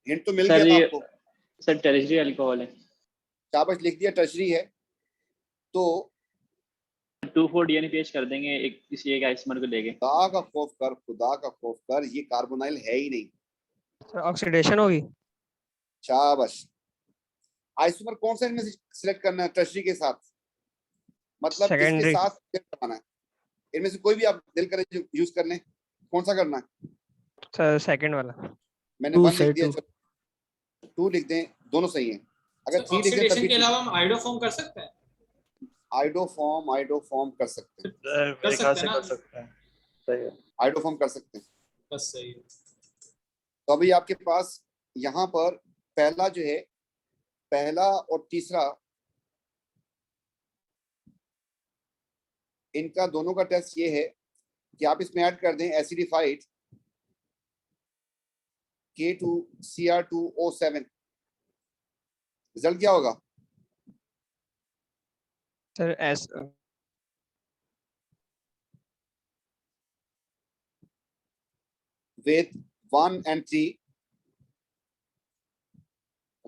हिंट तो मिल सर गया था ये आपको। सर टेरिशरी अल्कोहल है। शाबाश, लिख दिया, टर्शरी है। तो 2,4-DNPH कर देंगे एक किसी एक आइसोमर को लेके। खुदा का खौफ कर, खुदा का खौफ कर, ये कार्बोनाइल है ही नहीं। सर ऑक्सीडेशन होगी। शाबाश। आइसोमर कौन सा इनमें से सिलेक्ट करना है टर्शरी के साथ? मतलब इसके Secondary। साथ करना है। इनमें से कोई भी आप दिल करे यूज कर लें, कौन सा करना है? सर सेकंड वाला। मैंने 1 लिख दिया, 2 लिख दें, दोनों सही हैं। अगर 3 लिख दें ऑक्सीडेशन तभी के अलावा हम आइडोफॉर्म कर सकते हैं। आइडोफॉर्म कर सकते हैं, मेरे ख्याल से कर सकते हैं। सही है। आइडोफॉर्म कर सकते हैं। बस सही है। तो अभी आपके पास यहाँ पर पहला जो है पहला और तीसरा इनका दोनों का टेस्ट ये है कि आप इसमें ऐड कर दें एसिडिफाइड K2Cr2O7। रिजल्ट क्या होगा? Sir S with 1 and 3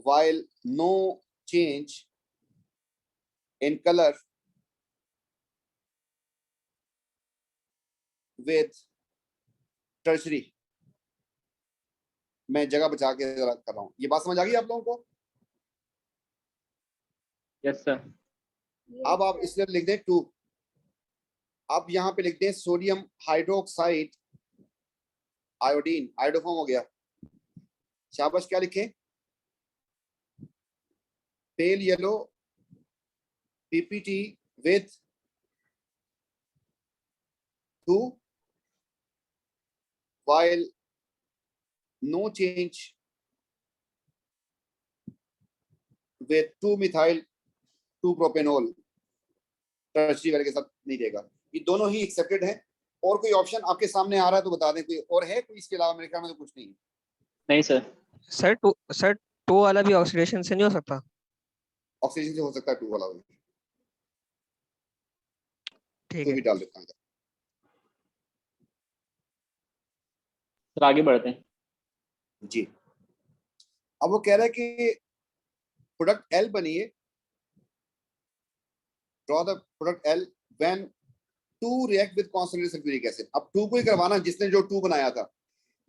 while no change in color with tertiary। मैं जगह बचा के जरा कर रहा हूं। ये बात समझ आ गई आप लोगों को? Yes sir. अब आप इसमें लिख दें 2। अब यहाँ पे लिख दें सोडियम हाइड्रोक्साइड आयोडीन, आयोडोफॉर्म हो गया। शाबाश, क्या लिखें? Pale yellow PPT with 2 while no change with 2-methyl 2-propanol। Tertiary वाले के साथ नहीं देगा। ये दोनों ही एक्सेप्टेड हैं। और कोई ऑप्शन आपके सामने आ रहा है तो बता दें, कोई और है कोई इसके अलावा? मेरे ख्याल में तो कुछ नहीं है। नहीं सर। सर टू वाला भी ऑक्सीडेशन से नहीं हो सकता? ऑक्सीजन से हो सकता है 2 वाला भी। ठीक तो है भी डाल देता हूँ। सर आगे बढ़ते हैं। जी, अब वो कह रहा है कि प्रोडक्ट L बनिए, draw the product L when 2 react with concentrated sulphuric acid. अब 2 को ही करवाना जिसने जो 2 बनाया था।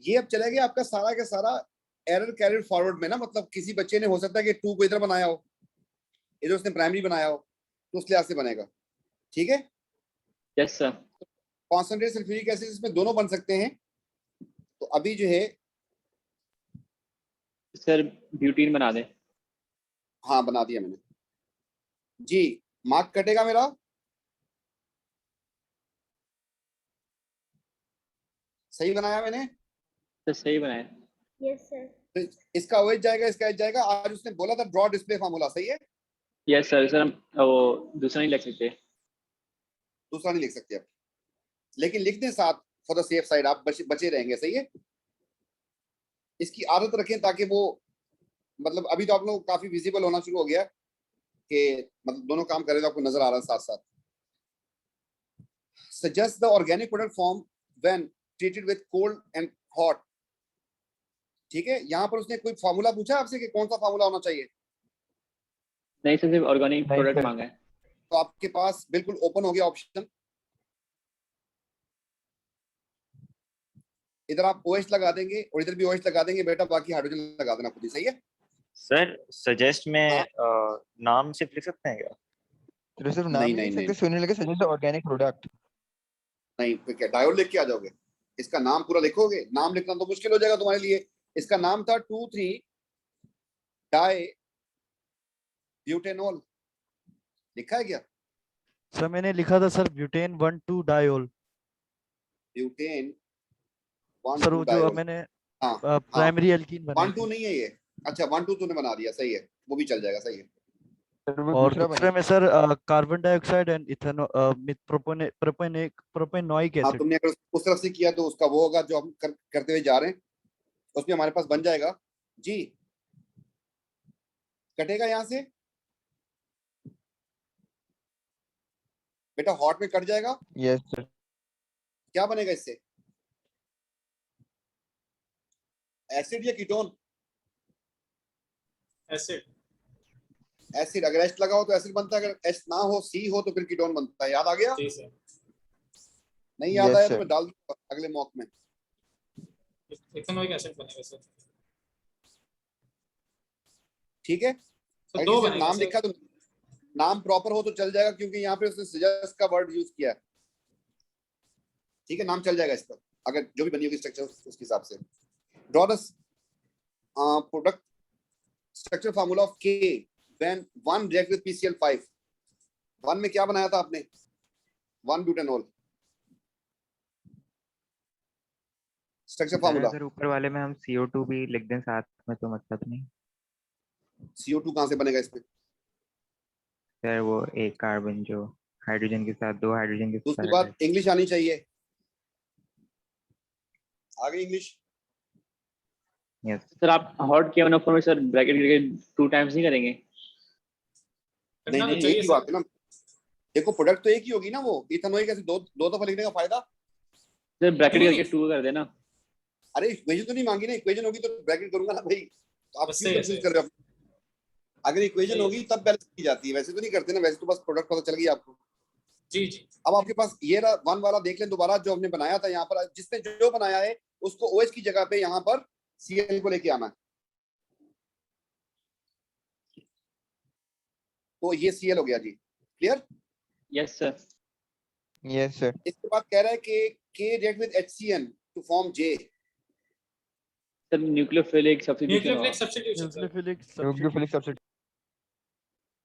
ये अब चला गया आपका सारा का सारा एरर कैरिड फॉरवर्ड में ना, मतलब किसी बच्चे ने हो सकता है कि 2 को इधर बनाया हो, इधर उसने प्राइमरी बनाया हो, तो उस लिहाज से बनेगा। ठीक है? Yes sir. Concentrated sulphuric acid इसमें दोनों बन सकते हैं। तो अभी जो है सर ब्यूटीन बना दें। हाँ, बना दिया मैंने जी। मार्क कटेगा मेरा? सही बनाया मैंने? सर सही बनाए। Yes sir. तो इसका OH जाएगा, इसका H जाएगा। आज उसने बोला था ड्रॉ डिस्प्ले फार्मूला, सही है? Yes sir. सर वो दूसरा नहीं लिख सकते? दूसरा नहीं लिख सकते आप, लेकिन लिख दें साथ फॉर द सेफ साइड, आप बचे रहेंगे। सही है? इसकी आदत रखें ताकि वो, मतलब अभी तो आप लोग काफी विजिबल होना शुरू हो गया कि मतलब दोनों काम करें तो आपको नजर आ रहा है साथ साथ। Suggest the organic product form when treated with cold and hot. ठीक है? यहाँ पर उसने कोई फार्मूला पूछा आपसे कि कौन सा फार्मूला होना चाहिए? नहीं सर, सिर्फ ऑर्गेनिक प्रोडक्ट मांगा है। तो आपके पास बिल्कुल ओपन हो गया ऑप्शन। इधर आप OH लगा देंगे और इधर भी OH लगा देंगे बेटा, बाकी हाइड्रोजन लगा देना खुद ही। सही है? सर सजेस्ट में नाम सिर्फ लिख सकते हैं क्या? तो सिर्फ नाम नहीं, ही नहीं, लिख नहीं। सकते, सुनने लगे सजेस्ट ऑर्गेनिक प्रोडक्ट। नहीं, फिर क्या डायोल लिख के आ जाओगे? इसका नाम पूरा लिखोगे? नाम लिखना तो मुश्किल हो जाएगा तुम्हारे लिए। इसका नाम था 2,3 डाई ब्यूटेनॉल। लिखा है क्या? सर मैंने लिखा था sir butane 1,2 diol. Butane sir 1,2 वो जो डायोल। मैंने हाँ, हाँ। प्राइमरी एल्कीन बनाई 1,2 नहीं है ये। अच्छा, 1,2 तूने बना दिया। सही है, वो भी चल जाएगा। सही है। और दूसरे में sir carbon dioxide and propanoic हाँ, एसिड। तुमने अगर उस तरफ से किया तो उसका वो होगा जो हम करते हुए जा रहे हैं, उसमें हमारे पास बन जाएगा जी। कटेगा यहां से बेटा, हॉट में कट जाएगा। Yes sir. क्या बनेगा इससे? एसिड या कीटोन? एसिड। एसिड। अगर H लगा हो तो एसिड बनता है, अगर H ना हो, C हो, तो फिर कीटोन बनता है। याद आ गया? जी सर। नहीं याद Yes, आया तो sir. मैं डाल दूंगा अगले मॉक में। इथेनॉइक एसिड बनेगा सर। ठीक है? तो अगर दो किसी ने बनेगा नाम सर। लिखा तो नाम प्रॉपर हो तो चल जाएगा, क्योंकि यहाँ पे उसने सजेस्ट का वर्ड यूज किया है। ठीक है? नाम चल जाएगा इस पर, अगर जो भी बनी होगी स्ट्रक्चर उसके हिसाब से। Draw the product structure formula of K when 1 react with PCl5। 1 में क्या बनाया था आपने? 1 ब्यूटेनॉल। स्ट्रक्चर फार्मूला अगर ऊपर वाले में हम CO2 भी लिख दें साथ में तो मतलब नहीं? CO2 कहाँ से बनेगा इसमें? सर वो एक कार्बन जो हाइड्रोजन के साथ, 2 हाइड्रोजन के दूसरी साथ बात, इंग्लिश आनी चाहिए। आगे इंग्लिश। यस सर आप हॉट K1O4 में सर ब्रैकेट करके 2 टाइम्स नहीं करेंगे? नहीं करना तो नहीं, एक चाहिए ही सर। बात है ना। देखो प्रोडक्ट तो एक ही होगी ना, वो इथेनॉइक एसिड दो दफा लिखने का फायदा। सर ब्रैकेट क्यों करके नहीं? 2 कर देना। अरे इक्वेशन तो नहीं मांगी ना, इक्वेशन होगी तो ब्रैकेट करूंगा ना भाई। तो आप बस क्यों सही है, कंफ्यूज सही कर रहे हो? अगर इक्वेशन सही है। होगी तब बैलेंस की जाती है, वैसे तो नहीं करते ना, वैसे तो बस प्रोडक्ट पता चल गया आपको। जी जी। अब आपके पास ये रहा 1 वाला, देख लें दोबारा जो हमने बनाया था यहाँ पर, जिसने जो बनाया है उसको OH की जगह पे यहाँ पर Cl को लेके आना है। तो ये Cl हो गया जी, clear? Yes sir. Yes sir. इसके बाद कह रहा है कि K react with HCN to form J। Sir nucleophilic substitution nucleophilic substitution sir. Nucleophilic nucleophilic substitution.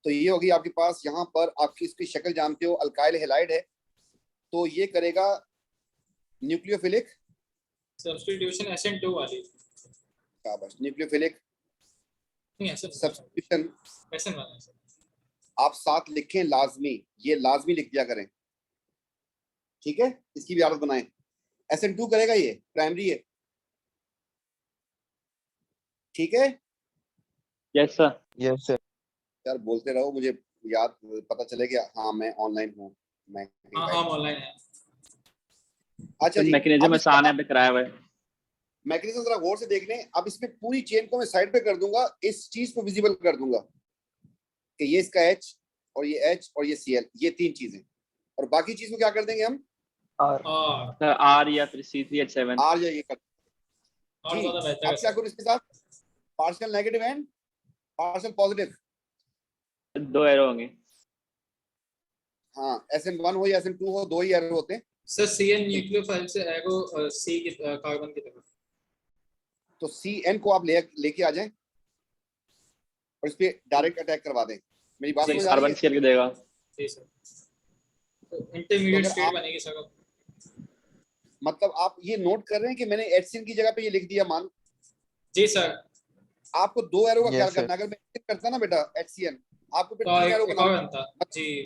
तो ये होगी आपके पास यहाँ पर, आपकी इसकी शक्ल जानते हो, अल्काइल हैलाइड है, तो ये करेगा न्यूक्लियोफिलिक सब्स्टिट्यूशन SN2 वाली। शाबाश, न्यूक्लियोफिलिक नहीं ऐसा सब्स्टिट्यूशन। SN वाला है सर। आप साथ लिखें लाजमी, ये लाजमी लिख दिया करें, ठीक है? इसकी भी आदत बनाएं। SN2 करेगा, ये प्राइमरी है, ठीक है? Yes sir. Yes sir. यार बोलते रहो, मुझे याद पता चले कि हाँ मैं ऑनलाइन हूँ, मैं हाँ हाँ ऑनलाइन है। अच्छा जी, मैकेनिज्म अब आसान है पे कराया हुआ है। मैकेनिज्म जरा गौर से देख लें। अब इसमें पूरी चेन को मैं साइड पे कर दूंगा, इस चीज को विजिबल कर दूंगा कि ये इसका H और ये H और ये Cl, ये 3 चीजें, और बाकी चीज को क्या कर देंगे हम? और सर R या फिर C3H7। R या ये कर और जी। ज्यादा बेहतर अब है क्या सर। करूँ इसके साथ? Partial negative and partial positive. 2 arrow होंगे। हाँ, SN1 हो या SN2 हो, 2 ही एरो होते हैं। सर CN न्यूक्लियोफाइल से एगो C की कार्बन की तरफ। तो CN को आप लेके आ जाएं और इस पे डायरेक्ट अटैक करवा दें। मेरी बात जी, समझ आ रही कार्बन है? शेयर के देगा। जी सर। तो इंटरमीडिएट तो अगर स्टेट आप- बनेगी सर। मतलब आप ये नोट कर रहे हैं कि मैंने HCN की जगह पे ये लिख दिया मान। जी सर। आपको 2 एरो का Yes, ख्याल sir. करना है। अगर मैं HCN करता ना बेटा, HCN, आपको फिर तो 3 एरो एक बनाना और है। बनता जी।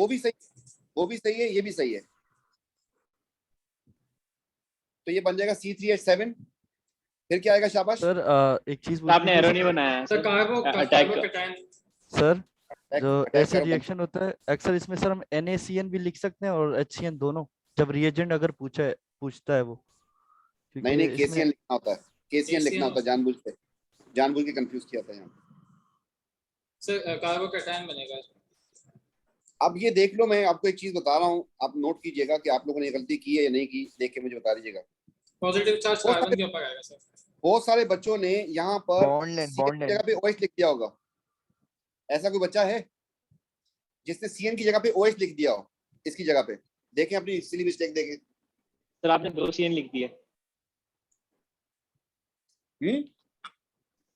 वो भी सही है, ये भी सही है। तो ये बन जाएगा C3H7। फिर क्या आएगा? शाबाश सर एक चीज आपने पूछनी एरो थी नहीं बनाया सर कार्बो अटैक कार्बोकैटायन। सर। जो अटैक ऐसे करो। रिएक्शन होता है अक्सर, इसमें सर हम NaCN भी लिख सकते हैं और HCN दोनों, जब रिएजेंट अगर पूछता है वो, नहीं क्योंकि नहीं, इसमें KCN लिखना होता है, KCN लिखना होता है, जानबूझ के कंफ्यूज किया था यहाँ। सर कार्बोकैटायन बनेगा। अब ये देख लो, मैं आपको एक चीज बता रहा हूँ, आप नोट कीजिएगा कि आप लोगों ने गलती की है या नहीं की, देख के मुझे बता दीजिएगा। पॉजिटिव चार्ज बहुत कार्बन सारे- के ऊपर आएगा सर। बहुत सारे बच्चों ने यहाँ पर बॉन्ड लेंथ, CN बॉन्ड की लेंथ। जगह पे OH लिख दिया होगा। ऐसा कोई बच्चा है जिसने CN की जगह पे OH लिख दिया हो इसकी जगह पे? देखें अपनी सिली मिस्टेक देखें। सर आपने 2 CN लिख दिए।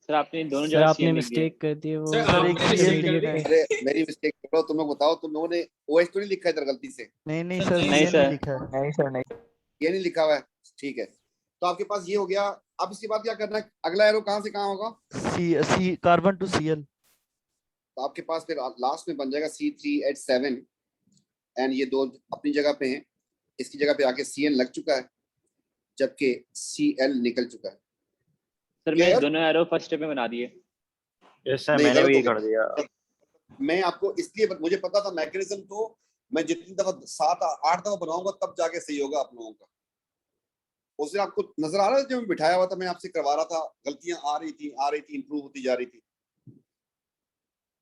सर आपने दोनों सर जगह आपने CN लिख दिए। मिस्टेक कर दी वो सर, सर आपने एक mistake CL कर दी। लिखा है। अरे मेरी मिस्टेक छोड़ो, तुम लोग बताओ, तुम लोगों ने OH तो नहीं लिखा इधर गलती से? नहीं नहीं सर, सर, नहीं CN सर। ही लिखा है। नहीं सर, नहीं। ये नहीं लिखा हुआ है, ठीक है। तो आपके पास ये हो गया। अब इसके बाद क्या करना है? अगला एरो कहाँ से कहाँ होगा? C carbon to Cl। तो आपके पास फिर लास्ट में बन जाएगा C3H7 एंड ये 2 अपनी जगह पे हैं। इसकी जगह पे आके CN लग चुका है, जबकि Cl निकल चुका है। सर क्या मैंने यार? दोनों एरो फर्स्ट स्टेप में बना दिए। यस सर, नहीं, मैंने गलत भी हो गया। कर दिया। मैं आपको इसलिए मुझे पता था मैकेनिज्म, तो मैं जितनी दफा 7-8 दफा बनाऊंगा तब जाके सही होगा आप लोगों का। उससे आपको नजर आ रहा है, जब मैं बिठाया हुआ था, मैं आपसे करवा रहा था, गलतियां आ रही थी, इंप्रूव होती जा रही थी।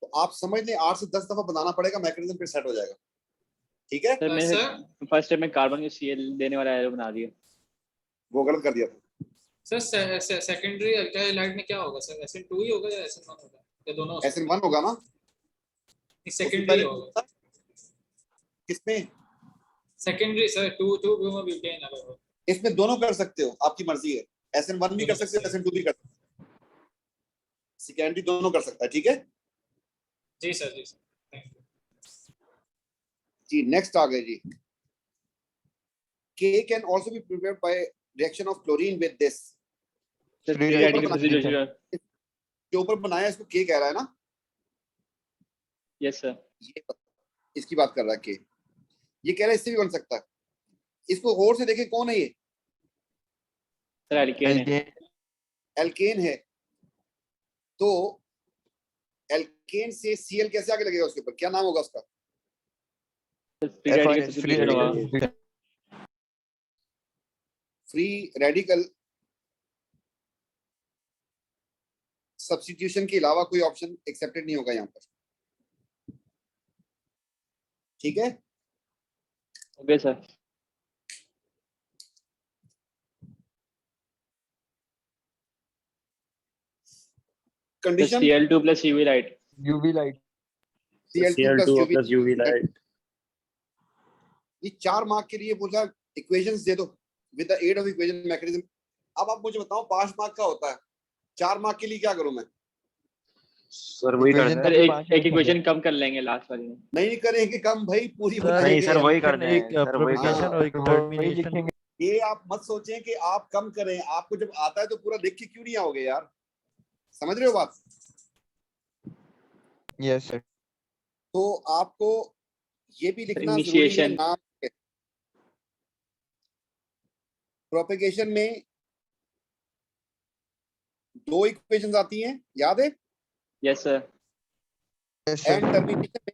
तो आप समझ लें 8 से 10 दफा बनाना पड़ेगा, मैकेनिज्म फिर सेट हो जाएगा, ठीक है? सर मैंने सर फर्स्ट स्टेप में कार्बन के CL देने वाला एरो बना दिया। वो गलत कर दिया था। सर सेकेंडरी अल्काइल हैलाइड में क्या होगा सर? SN2 ही होगा या SN1 होगा या दोनों? SN1 होगा ना? सेकेंडरी होगा। किसमें? सेकेंडरी सर 2 ब्रोमो ब्यूटेन होगा। इसमें दोनों कर सकते हो, आपकी मर्जी है। SN1 भी कर सकते हो, SN2 भी कर सकते हो, सेकेंडरी दोनों कर सकता है, ठीक है जी सर। जी सर, थैंक यू जी। नेक्स्ट आ गए जी। K can also be prepared by reaction of chlorine with this। Sir Free free radical radical substitution। substitution। जो ऊपर बनाया है इसको K कह रहा है ना? Yes sir. ये इसकी बात कर रहा है कि ये कह रहा है इससे भी बन सकता है। इसको गौर से देखें, कौन है ये? सर एल्केन है। एल्केन है। तो एल्केन से Cl कैसे आगे लगेगा उसके ऊपर? क्या नाम होगा उसका? फ्री रेडिकल सब्स्टिट्यूशन होगा। फ्री रेडिकल सब्स्टिट्यूशन के अलावा कोई ऑप्शन एक्सेप्टेड नहीं होगा यहाँ पर। ठीक है, okay sir. Condition Cl2 plus UV light। UV light. Cl2 plus UV light। ये 4 मार्क के लिए बोला इक्वेशंस दे दो with the aid of equation mechanism. अब आप मुझे बताओ 5 मार्क का होता है, 4 मार्क के लिए क्या करूं मैं? सर वही कर Equation दें। सर एक इक्वेशन कम कर लेंगे लास्ट वाली में। नहीं करेंगे कम भाई, पूरी सर, बनाएंगे। नहीं सर वही कर दें। एक सर वही कर प्रोपगेशन दें। और एक वही टर्मिनेशन। लिखेंगे। ये आप मत सोचें कि आप कम करें, आपको जब आता है तो पूरा देख के क्यों नहीं आओगे यार? समझ रहे हो बात? Yes sir. तो आपको ये भी लिखना जरूरी है। Initiation। नाम प्रोपगेशन में 2 इक्वेशंस आती हैं, याद है? Yes sir. Yes and sir. Termination में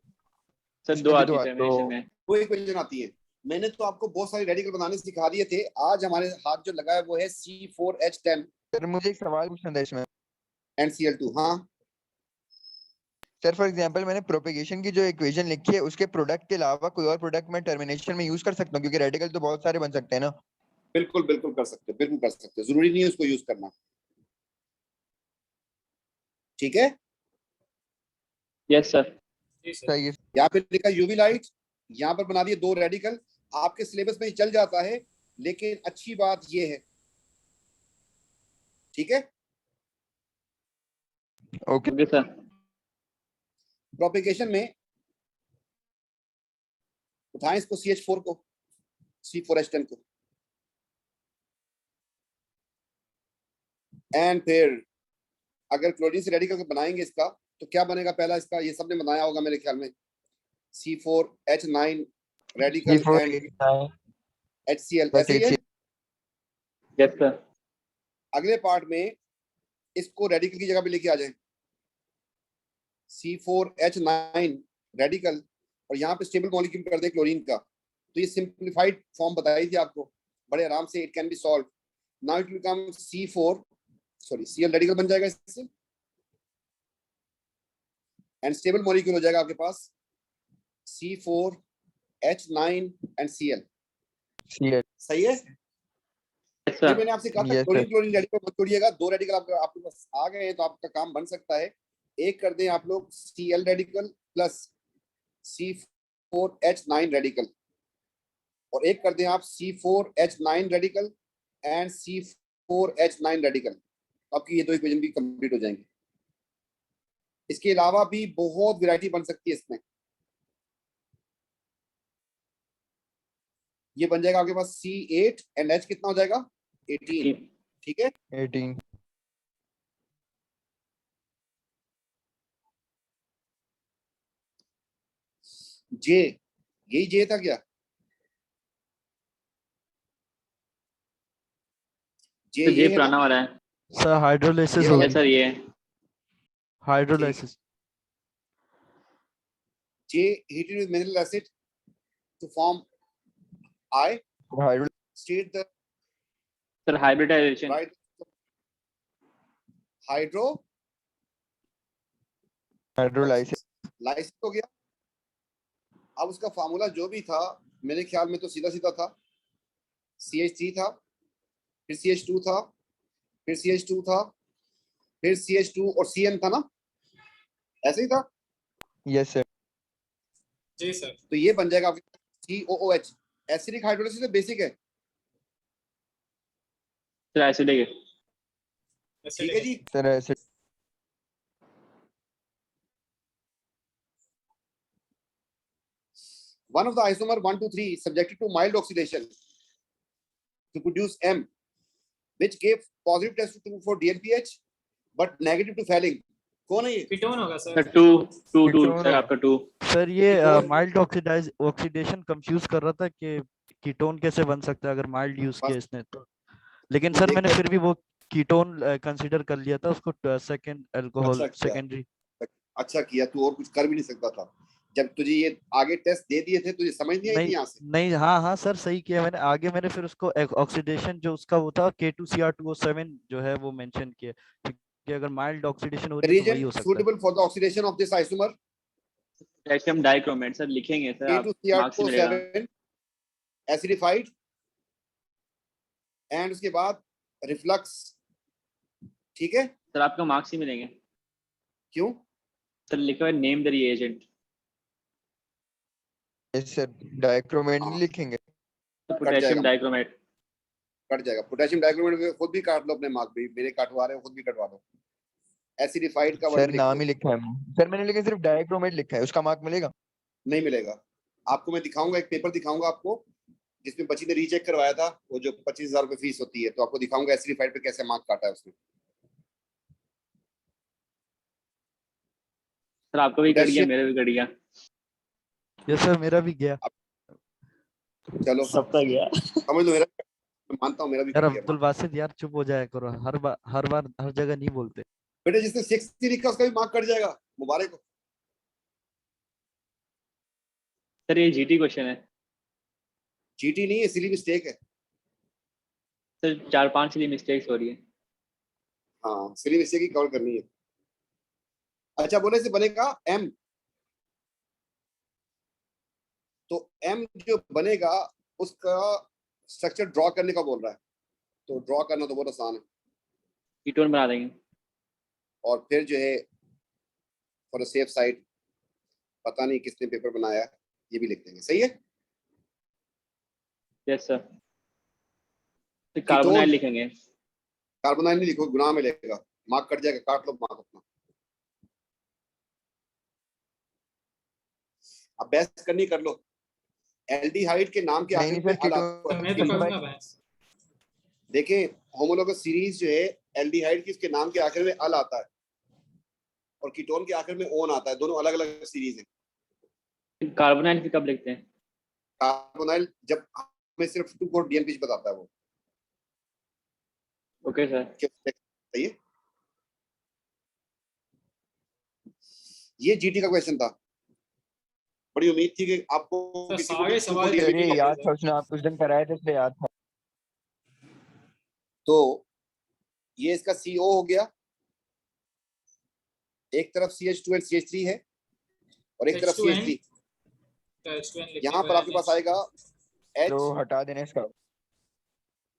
सर इसमें 2 भी आती दो है टर्मिनेशन में। 2 इक्वेशन आती है। मैंने तो आपको बहुत सारे रेडिकल बनाने सिखा दिए थे। आज हमारे हाथ जो लगा है वो है C4H10 सर मुझे एक सवाल पूछना था इसमें। NCl2। हाँ सर फॉर एग्जांपल मैंने प्रोपेगेशन की जो इक्वेशन लिखी है उसके प्रोडक्ट के अलावा कोई और प्रोडक्ट मैं टर्मिनेशन में यूज कर सकता हूँ, क्योंकि रेडिकल तो बहुत सारे बन सकते हैं ना। बिल्कुल बिल्कुल कर सकते हो, बिल्कुल कर सकते हो, जरूरी नहीं है उसको यूज करना। ठीक है, यस सर। जी सर। सही है। यहाँ पे लिखा यूवी लाइट, यहाँ पर बना दिए 2 रेडिकल। आपके सिलेबस में चल जाता है, लेकिन अच्छी बात ये है, ठीक है, ओके। Okay sir. प्रोपेगेशन में उठाएं इसको CH4 को, C4H10 को, एंड फिर अगर क्लोरीन से रेडिकल बनाएंगे इसका तो क्या बनेगा? पहला इसका ये सबने बनाया होगा मेरे ख्याल में, C4H9 रेडिकल एंड HCl, ऐसे ही है। Yes sir. अगले पार्ट में इसको रेडिकल की जगह पे लेके आ जाएं, C4H9 रेडिकल, और यहाँ पे स्टेबल मॉलिक्यूल कर दें क्लोरीन का। तो ये सिंप्लीफाइड फॉर्म बताई थी आपको, बड़े आराम से it can be solve. Now it will become Cl radical बन जाएगा इससे, एंड स्टेबल मॉलिक्यूल हो जाएगा आपके पास C4H9 एंड Cl। सही है? यस ये सर। मैंने आपसे कहा था Yes, chlorine sir. Chlorine radical मत छोड़िएगा। 2 रेडिकल आपके पास आ गए हैं तो आपका काम बन सकता है। एक कर दें आप लोग Cl radical plus C4H9 radical, और एक कर दें आप C4H9 radical and C4H9 radical. आपकी ये 2 इक्वेशन भी कंप्लीट हो जाएंगे। इसके अलावा भी बहुत वैरायटी बन सकती है इसमें। ये बन जाएगा आपके पास C8 एंड H कितना हो जाएगा? 18। ठीक है, 18। जे, यही जे था क्या? जे तो ये ये है पुराना ना? वाला है। सर हाइड्रोलाइसिस ये हो यस सर ये है। Hydrolysis. J heated with mineral acid to form I. State the sir hybridization. right hydrolysis. Lysis हो गया। अब उसका फार्मूला जो भी था मेरे ख्याल में तो सीधा सीधा था, CH3 था, फिर CH2 था, फिर CH2 था, फिर CH2 और CN था ना, ऐसे ही था। Yes sir. जी सर। तो ये बन जाएगा COOH। एसिडिक हाइड्रोलाइसिस है, बेसिक है। सर एसिडिक है। ठीक है जी। सर ऐसे One of the isomer 1, 2, 3 is subjected to mild oxidation to produce M, which gave positive test to for DNPH but negative to phthalate. कौन है ये? कीटोन होगा सर। सर 2 2 2 कीटोन सर आपका 2। सर ये कीटोन। माइल्ड ऑक्सीडेशन कंफ्यूज कर रहा था कि कीटोन कैसे बन सकता है अगर माइल्ड यूज किया इसने तो, लेकिन सर मैंने देखो, फिर भी वो कीटोन कंसीडर कर लिया था उसको सेकंड अल्कोहल अच्छा किया, सेकेंडरी। अच्छा किया, तू और कुछ कर भी नहीं सकता था। जब तुझे ये आगे टेस्ट दे दिए थे तुझे समझ नहीं आई थी नहीं यहाँ से? नहीं, हाँ हाँ सर सही किया मैंने, आगे मैंने फिर उसको ऑक्सीडेशन जो उसका वो था K2Cr2O7 जो है वो मेंशन किया कि अगर माइल्ड ऑक्सीडेशन हो रही है तो वही Reagent हो सकता है। suitable for the oxidation of this isomer potassium dichromate sir लिखेंगे सर, आप मार्क्स मिलेगा। K2Cr2O7 acidified एंड उसके बाद रिफ्लक्स। ठीक है, सर आपका मार्क्स ही मिलेंगे। क्यों? सर लिखा है name the reagent, yes sir, dichromate नहीं हाँ। लिखेंगे। तो पोटेशियम जाएगा। डाइक्रोमेट। कट जाएगा। पोटेशियम डाइक्रोमेट खुद भी काट लो अपने मार्क भी, मेरे काटवा रहे हो खुद भी कटवा लो। एसिडिफाइड का सर वर्ड लिख नाम लो। ही लिखा है सर मैंने, लेकिन सिर्फ डाइक्रोमेट लिखा है, उसका मार्क मिलेगा? नहीं मिलेगा। आपको मैं दिखाऊंगा, एक पेपर दिखाऊंगा आपको जिसमें बच्ची ने रीचेक करवाया था, वो जो 25,000 रुपए फीस होती है, तो आपको दिखाऊंगा एसिडिफाइड पे कैसे मार्क काटा है उसने। सर आपका भी कट गया, पोटेशियम, मेरा भी कट गया। यस सर मेरा भी गया। चलो सबका गया। समझ लो, मेरा मैं मानता हूँ मेरा भी यार कट गया। अब्दुल बासित यार चुप हो जाया करो, हर बार हर जगह नहीं बोलते। बेटे जिसने 60 लिखा उसका भी मार्क कट जाएगा, मुबारक हो। सर ये जीटी क्वेश्चन है चीटी नहीं है, सिली मिस्टेक है। सर, 4-5 के लिए मिस्टेक्स हो रही है। हाँ, सिली मिस्टेक ही कवर करनी है। अच्छा, बोले से बनेगा एम, तो एम जो बनेगा उसका स्ट्रक्चर ड्रॉ करने का बोल रहा है, तो ड्रॉ करना तो बहुत आसान है। कीटोन बना देंगे। और फिर जो है फॉर सेफ साइड, पता नहीं किसने पेपर बनाया है, ये भी लिख देंगे। सही है। Yes sir. तो कार्बोनाइल कीटोन, लिखेंगे। कार्बोनाइल नहीं लिखो, गुनाह में लगेगा, मार्क कट जाएगा, काट लो मार्क अपना। अब बहस करनी कर लो। एल्डिहाइड के नाम के नहीं आखिर नहीं में सर, अल आता है। मैं तो करूंगा बहस। देखें, होमोलोगस सीरीज जो है एल्डिहाइड की, उसके नाम के आखिर में अल आता है और कीटोन के आखिर में ओन आता है, दोनों अलग अलग सीरीज है। कार्बोनाइल फिर कब लिखते हैं? कार्बोनाइल जब हमें सिर्फ 2,4 डीएनपी बताता है वो। Okay sir. सही है। ये जीटी का क्वेश्चन था, बड़ी उम्मीद थी कि आपको सर, किसी को सारे भी सवाल 2,4 सर DNP ये याद था, उसने आप कुछ दिन कराए थे इसलिए याद था। तो ये इसका CO हो गया, एक तरफ CH2 और CH3 है और एक तरफ H2N, CH3। तो H2N लिखने यहाँ को पर आपके पास आएगा H तो हटा देने इसका। और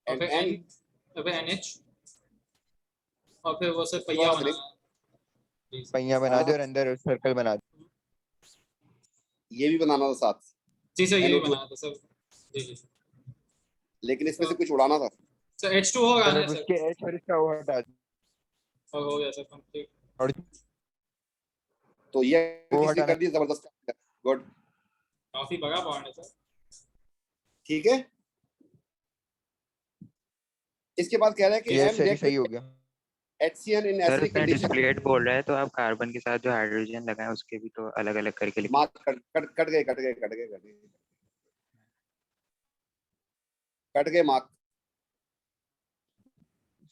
एंड फिर N। N, और फिर NH, और फिर वो सर उसके पहिया बाद बनाना। जी सर। पहिया बना दे और अंदर सर्कल बना दे। ये भी बनाना था साथ, जी सर, ये भी NO2, बनाना था सर। जी जी सर। लेकिन इसमें से कुछ उड़ाना था। सर H2O सर गाना है अब सर, उसके एच और इसका वो हटा दे। और हो गया सर कंप्लीट। और तो ये वो किसने हटाना। कर दिया, जबरदस्त। गुड, काफी बड़ा बॉन्ड है सर। ठीक है। इसके बाद कह रहा है कि ये M सही react सही हो with गया। HCl in सर acidic उसने condition। डिस्प्लेट बोल रहा है तो आप कार्बन के साथ जो हाइड्रोजन लगाए उसके भी तो अलग अलग करके लिखिए। मार्क कट गए मार्क।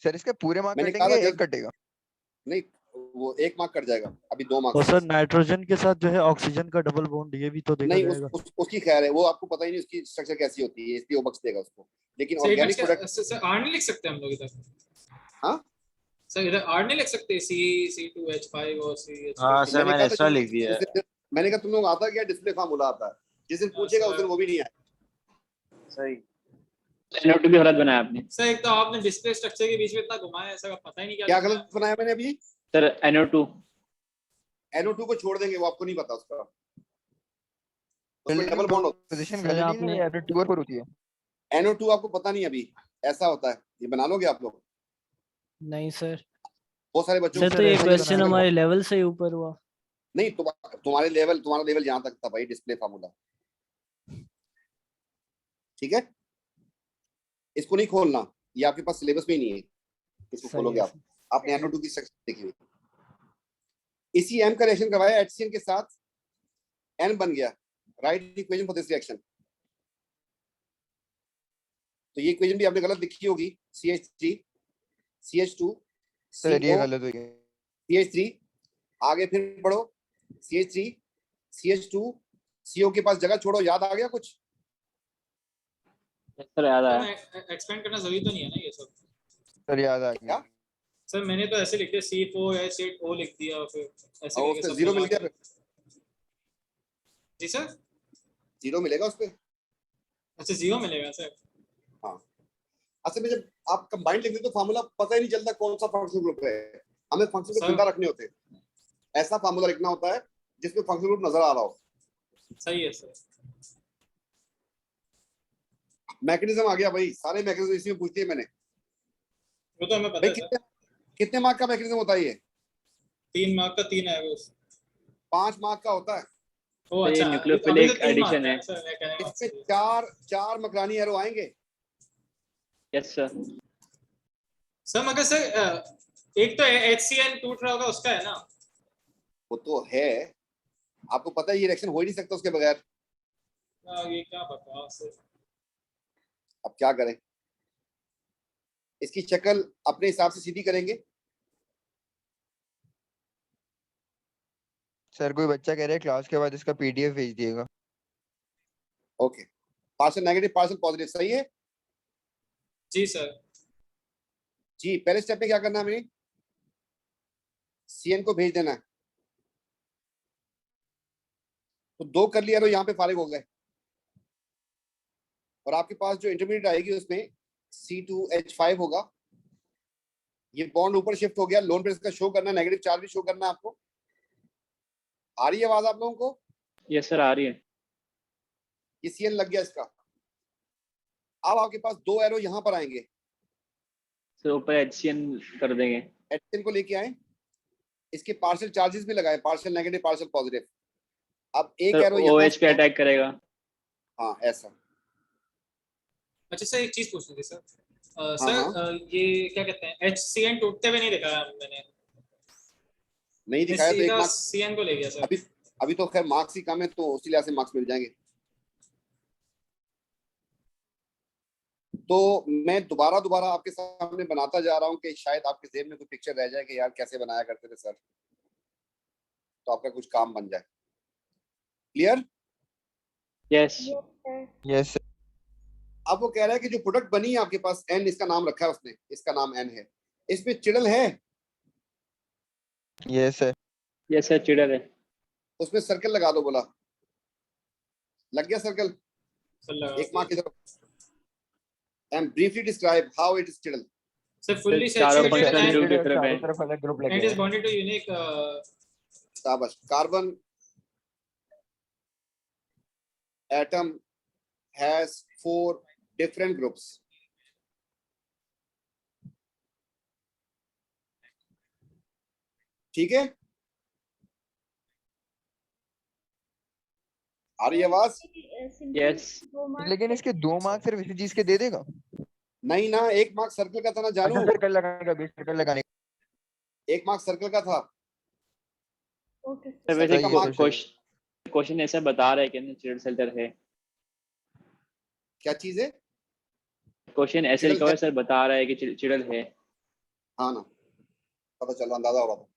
सर इसके पूरे मार्क मैंने कहा कटेंगे था या एक कटेगा? नहीं, वो एक मार्क कट जाएगा, अभी 2 और मार्क्स। सर नाइट्रोजन के साथ जो है ऑक्सीजन का डबल बॉन्ड, ये भी तो देखा नहीं, जाएगा। उसकी खैर है, वो आपको पता ही नहीं उसकी स्ट्रक्चर कैसी होती है, इसलिए वो बख्श देगा उसको। लेकिन सर इधर ऑर्गेनिक क्या प्रोडक्ट, सर R नहीं लिख सकते हम लोग इधर? हाँ सर इधर R नहीं लिख सकते, C2H5 और CH2? हाँ सर, मैंने एक्स्ट्रा लिख दिया है। मैंने कहा तुम लोग आता क्या डिस्प्ले फार्मूला आता है, जिस दिन पूछेगा उस दिन वो भी नहीं आया। सही। NO2 भी गलत बनाया आपने। सर एक तो आपने डिस्प्ले स्ट्रक्चर के बीच में इतना घुमाया है, सर पता ही नहीं क्या क्या लिखना गलत बनाया मैंने अभी? Sir NO2। NO2 को छोड़ देंगे, वो आपको नहीं पता उसका, उसमें डबल बॉन्ड होता पोजीशन सर, गलत नहीं आपने- है या फिर 2 और 4 होती है? है। NO2 आपको पता नहीं अभी, ऐसा होता है, ये बना लोगे आप लोग। नहीं सर। बहुत सारे बच्चों सर को तो ये ऐसा ही क्वेश्चन बनाया हमारे लेवल से ही ऊपर हुआ। नहीं, तुम्हारा लेवल यहाँ तक था भाई, डिस्प्ले फार्मूला। ठीक है, इसको नहीं खोलना, ये आपके पास सिलेबस में ही नहीं है, इसको सही खोलोगे है आप। आपने NO2 की स्ट्रक्चर देखी हुई, इसी m का रिएक्शन करवाया HCN के साथ, n बन गया, right equation for this reaction. तो ये इक्वेशन भी आपने गलत लिखी होगी, CH3 CH2 सर ये CO गलत हो गया। CH3, आगे फिर पढ़ो, CH3 CH2 CO के पास जगह छोड़ो, याद आ गया कुछ? सर याद आया। एक्सपेंड करना जरूरी तो नहीं है ना ये सब? सर याद आ गया। सर मैंने तो ऐसे लिख दिया C4H8O लिख दिया, फिर ऐसे और करके उसपे सब जीरो मिला मिल गया के। फिर? जी सर, जीरो मिलेगा उसपे? अच्छा 0 मिलेगा सर? हाँ, असल में जब आप कंबाइंड लिखते तो फार्मूला पता ही नहीं चलता कौन सा फंक्शनल ग्रुप है, हमें फंक्शन को सर- जिंदा रखने होते हैं। ऐसा फार्मूला लिखना होता है जिसमें फंक्शनल ग्रुप नजर आ रहा हो। सही है सर। मैकेनिज्म आ गया भाई, सारे मैकेनिज्म इसी में पूछती है मैंने। वो तो हमें पता भाई है सर। कितने मार्क का मैकेनिज्म होता है ये? 3 मार्क का 3 है वो। 5 मार्क का होता है। ओ तो ये अच्छा, न्यूक्लियोफिलिक अभी तो 3 मार्क एडिशन का है। सर, मैं कहने इसमें वाला। चार मकरानी एरो आएंगे। Yes sir. सर मगर सर एक तो HCN टूट रहा होगा उसका है ना? वो तो है, आपको पता है ये रिएक्शन हो ही नहीं सकता उसके बगैर। ये क्या बकवास है। अब क्या करें, इसकी शक्ल अपने हिसाब से सीधी करेंगे। सर कोई बच्चा कह रहा है क्लास के बाद इसका PDF भेज दिएगा। Okay, partial negative partial positive, सही है जी सर। जी। पहले स्टेप में क्या करना है हमें? CN को भेज देना है। तो 2 कर लिया तो यहाँ पे फारिग हो गए, और आपके पास जो इंटरमीडिएट आएगी उसमें C2H5 होगा। ये बॉन्ड ऊपर शिफ्ट हो गया, लोन प्रेस का शो करना, नेगेटिव चार्ज भी शो करना है आपको। आ रही है आवाज आप लोगों को? यस सर आ रही है। ये CN लग गया इसका। अब आपके पास 2 एरो यहाँ पर आएंगे, सर ऊपर HCN कर देंगे। HCN को लेके आए, इसके पार्शियल चार्जेस भी लगाए, पार्शियल नेगेटिव पार्शियल पॉजिटिव। अब एक सर एरो यहाँ OH पे अटैक करेगा। हाँ ऐसा। अच्छा सर एक चीज पूछनी थी सर। हाँ, सर हाँ। ये क्या कहते हैं, HCN टूटते हुए नहीं देखा मैंने। नहीं मैं दिखाया तो एक सीधा मार्क्स, CN को ले गया सर। अभी तो खैर मार्क्स ही कम है, तो उसी लिहाज से मार्क्स मिल जाएंगे। तो मैं दोबारा आपके सामने बनाता जा रहा हूँ कि शायद आपके ज़हन में कोई पिक्चर रह जाए कि यार कैसे बनाया करते थे सर, तो आपका कुछ काम बन जाए। क्लियर? Yes yes sir. अब वो कह रहा है कि जो प्रोडक्ट बनी है आपके पास N, इसका नाम रखा है उसने, इसका नाम N है, इसमें चिड़ल है, यस सर। यस सर चिड़र है। उसमें सर्कल लगा दो। बोला लग गया सर्कल? सर लगा एक मार्क की तरफ। And briefly describe how it is chiral. Sir fully चारों सैचुरेटेड functional एंड group की तरफ चारों है। तरफ अलग ग्रुप लगे एंड इज हैं। Bonded to unique. शाबाश। Carbon atom has 4 different groups. ठीक है, आ रही है आवाज? यस। लेकिन इसके 2 मार्क्स सिर्फ इसी चीज के दे देगा? नहीं ना, 1 मार्क सर्कल का था ना जानू, अच्छा सर्कल लगाने का भी, सर्कल लगाने का। 1 मार्क सर्कल का था। ओके सर वैसे सही है, क्वेश्चन ऐसा बता रहा है कि चिड़र सेल्टर है। क्या चीज है? क्वेश्चन ऐसे चिड़ल लिखा हुआ है है। सर, बता रहा है कि चिड़र है। हाँ ना, पता चल रहा, अंदाजा हो रहा था।